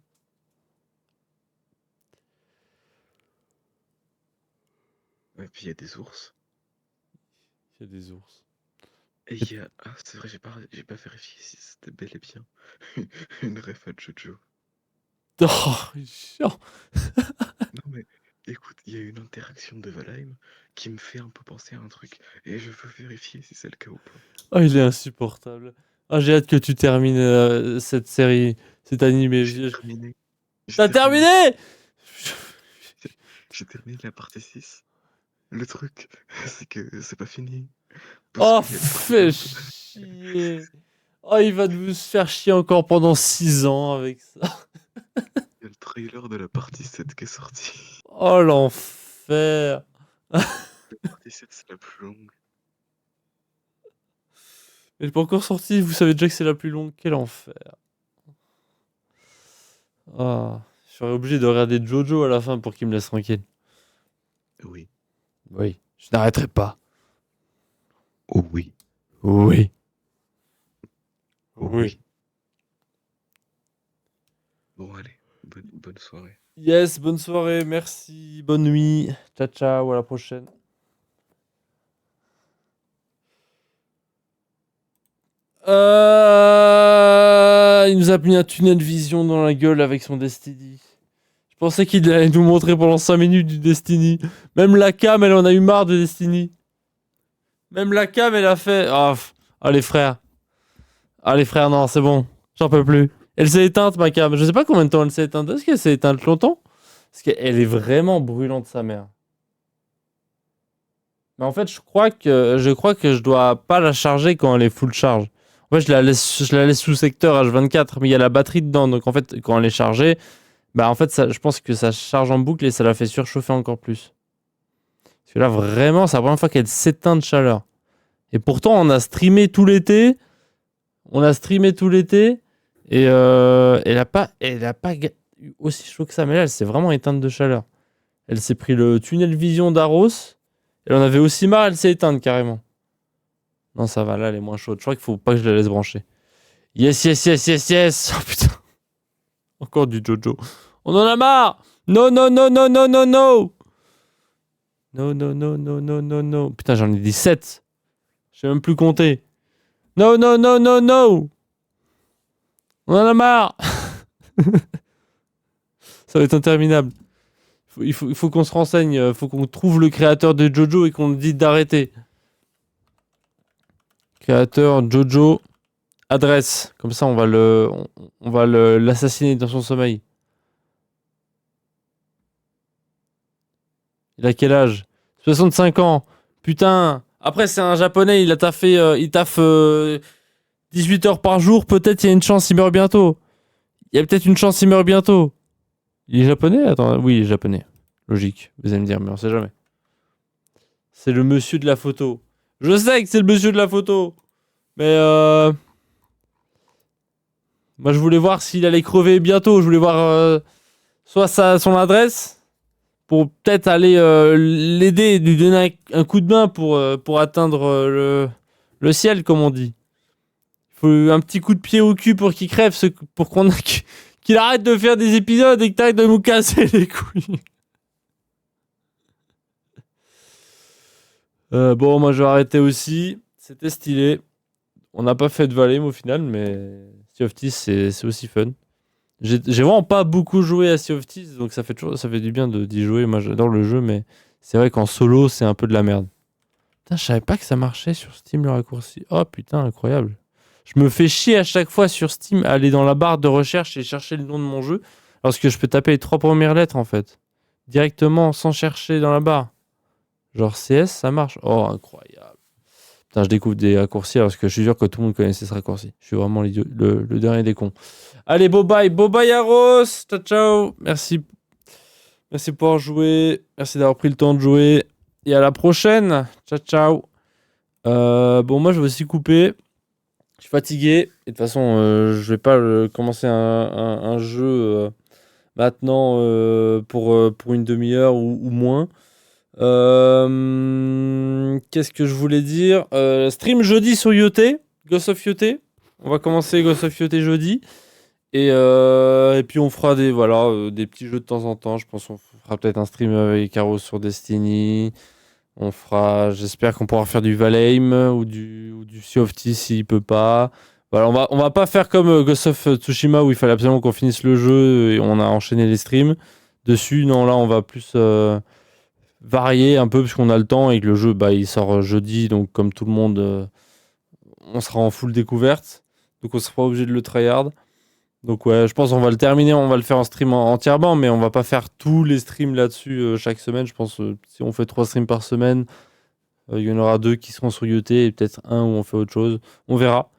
Et puis il y a des ours. Il y a des ours. Et il y a... Ah, c'est vrai, j'ai pas vérifié si c'était bel et bien une ref à Jojo. Oh, chiant. Non mais, écoute, il y a une interaction de Valheim qui me fait un peu penser à un truc. Et je veux vérifier si c'est le cas ou pas. Oh, il est insupportable. Ah, j'ai hâte que tu termines cette série, cet animé. J'ai terminé. J'ai T'as terminé. terminé? J'ai terminé la partie 6. Le truc, c'est que c'est pas fini. Parce Oh, qu'il y a le fais trailer chier. Oh, il va nous faire chier encore pendant 6 ans avec ça. il y a le trailer de la partie 7 qui est sorti. Oh, l'enfer. La partie 7, c'est la plus longue. Elle n'est pas encore sortie, vous savez déjà que c'est la plus longue. Quel enfer. Ah, je serais obligé de regarder Jojo à la fin pour qu'il me laisse tranquille. Oui. Oui, je n'arrêterai pas. Oh oui. Oui. Oh Oui. oui. Bon, allez. Bonne soirée. Yes, bonne soirée, merci, bonne nuit. Ciao, ciao, à la prochaine. Il nous a mis un tunnel vision dans la gueule avec son Destiny. Je pensais qu'il allait nous montrer pendant 5 minutes du Destiny. Même la cam, elle en a eu marre de Destiny. Même la cam, elle a fait... Ah, allez frère. Allez frère, non, c'est bon. J'en peux plus. Elle s'est éteinte, ma cam. Je sais pas combien de temps elle s'est éteinte. Est-ce qu'elle s'est éteinte longtemps? Parce qu'elle est vraiment brûlante, sa mère. Mais en fait, je crois que je dois pas la charger quand elle est full charge. En fait, je la laisse sous secteur H24, mais il y a la batterie dedans. Donc en fait, quand elle est chargée, bah en fait, je pense que ça charge en boucle et ça la fait surchauffer encore plus. Parce que là, vraiment, c'est la première fois qu'elle s'éteint de chaleur. Et pourtant, on a streamé tout l'été. Et elle a pas eu aussi chaud que ça. Mais là, elle s'est vraiment éteinte de chaleur. Elle s'est pris le tunnel vision d'Aros. Elle en avait aussi marre, elle s'est éteinte carrément. Non, ça va, là, elle est moins chaude. Je crois qu'il faut pas que je la laisse brancher. Yes, yes, yes, yes, yes. Oh putain. Encore du Jojo. On en a marre. Non, non, non, non, non, non, non. Non, non, non, non, non, non, non. Putain, j'en ai dit 7. Je sais même plus compter. Non, non, non, non, non. On en a marre. Ça va être interminable. Il faut qu'on se renseigne. Il faut qu'on trouve le créateur de Jojo et qu'on lui dise d'arrêter. Créateur Jojo. Adresse. Comme ça, l'assassiner dans son sommeil. Il a quel âge? 65 ans. Putain. Après, c'est un japonais. Il taffe 18 heures par jour. Peut-être il y a une chance, il meurt bientôt. Il y a peut-être une chance, il meurt bientôt. Il est japonais? Attends, oui, il est japonais. Logique. Vous allez me dire, mais on sait jamais. C'est le monsieur de la photo. Je sais que c'est le monsieur de la photo. Mais moi, je voulais voir s'il allait crever bientôt. Je voulais voir soit son adresse pour peut-être aller l'aider, lui donner un coup de main pour atteindre le ciel, comme on dit. Il faut un petit coup de pied au cul pour qu'il crève, pour qu'il arrête de faire des épisodes et que t'arrêtes de nous casser les couilles. Bon, moi je vais arrêter aussi. C'était stylé. On n'a pas fait de Valheim au final, mais Sea of Thieves c'est aussi fun. J'ai vraiment pas beaucoup joué à Sea of Thieves, donc ça fait du bien d'y jouer. Moi j'adore le jeu, mais c'est vrai qu'en solo c'est un peu de la merde. Putain, je savais pas que ça marchait sur Steam le raccourci. Oh putain, incroyable. Je me fais chier à chaque fois sur Steam à aller dans la barre de recherche et chercher le nom de mon jeu, parce que je peux taper les 3 premières lettres en fait. Directement, sans chercher dans la barre. Genre CS, ça marche. Oh, incroyable. Putain, je découvre des raccourcis parce que je suis sûr que tout le monde connaissait ce raccourci. Je suis vraiment le dernier des cons. Allez, bye bye Aros. Ciao, ciao. Merci. Merci pour avoir joué. Merci d'avoir pris le temps de jouer. Et à la prochaine. Ciao, ciao. Bon, moi, je vais aussi couper. Je suis fatigué. Et de toute façon, je vais pas commencer un jeu maintenant pour une demi-heure ou moins. Qu'est-ce que je voulais dire? Stream jeudi sur Yoté, Ghost of Yoté. On va commencer Ghost of Yoté jeudi. Et puis on fera des petits jeux de temps en temps. Je pense qu'on fera peut-être un stream avec Caro sur Destiny. J'espère qu'on pourra faire du Valheim ou du Sea of Thieves s'il peut pas. Voilà, on va pas faire comme Ghost of Tsushima où il fallait absolument qu'on finisse le jeu et on a enchaîné les streams dessus. Non, là on va plus varier un peu puisqu'on a le temps et que le jeu il sort jeudi, donc comme tout le monde, on sera en full découverte, donc on sera pas obligé de le tryhard. Donc ouais, je pense qu'on va le terminer, on va le faire en stream entièrement, mais on va pas faire tous les streams là-dessus chaque semaine. Je pense si on fait 3 streams par semaine, il y en aura 2 qui seront sur UT et peut-être un où on fait autre chose. On verra.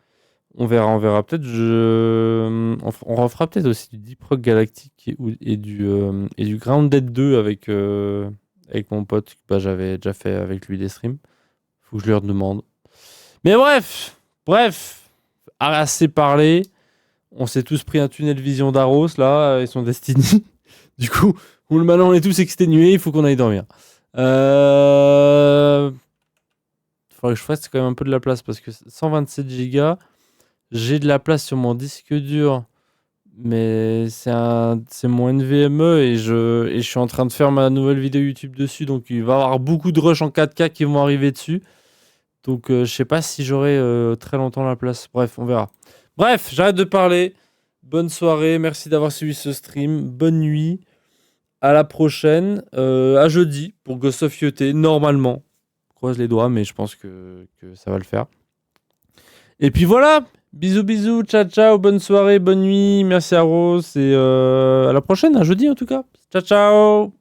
On verra. Peut-être on refera peut-être aussi du Deep Rock Galactic et du Grounded 2 avec mon pote que j'avais déjà fait avec lui des streams. Faut que je lui redemande. Mais bref, assez parlé. On s'est tous pris un tunnel vision d'Aros là et son Destiny. Du coup, maintenant on est tous exténués, il faut qu'on aille dormir. Faudrait que je fasse quand même un peu de la place parce que 127 Go, j'ai de la place sur mon disque dur, mais c'est mon NVMe et je suis en train de faire ma nouvelle vidéo YouTube dessus, donc il va y avoir beaucoup de rushs en 4K qui vont arriver dessus. Donc je sais pas si j'aurai très longtemps la place. Bref, on verra. Bref, j'arrête de parler. Bonne soirée, merci d'avoir suivi ce stream. Bonne nuit. À la prochaine. À jeudi pour Ghost of Yoté, normalement. Croise les doigts, mais je pense que ça va le faire. Et puis voilà. Bisous, ciao, bonne soirée, bonne nuit. Merci à Rose et à la prochaine, à jeudi en tout cas. Ciao.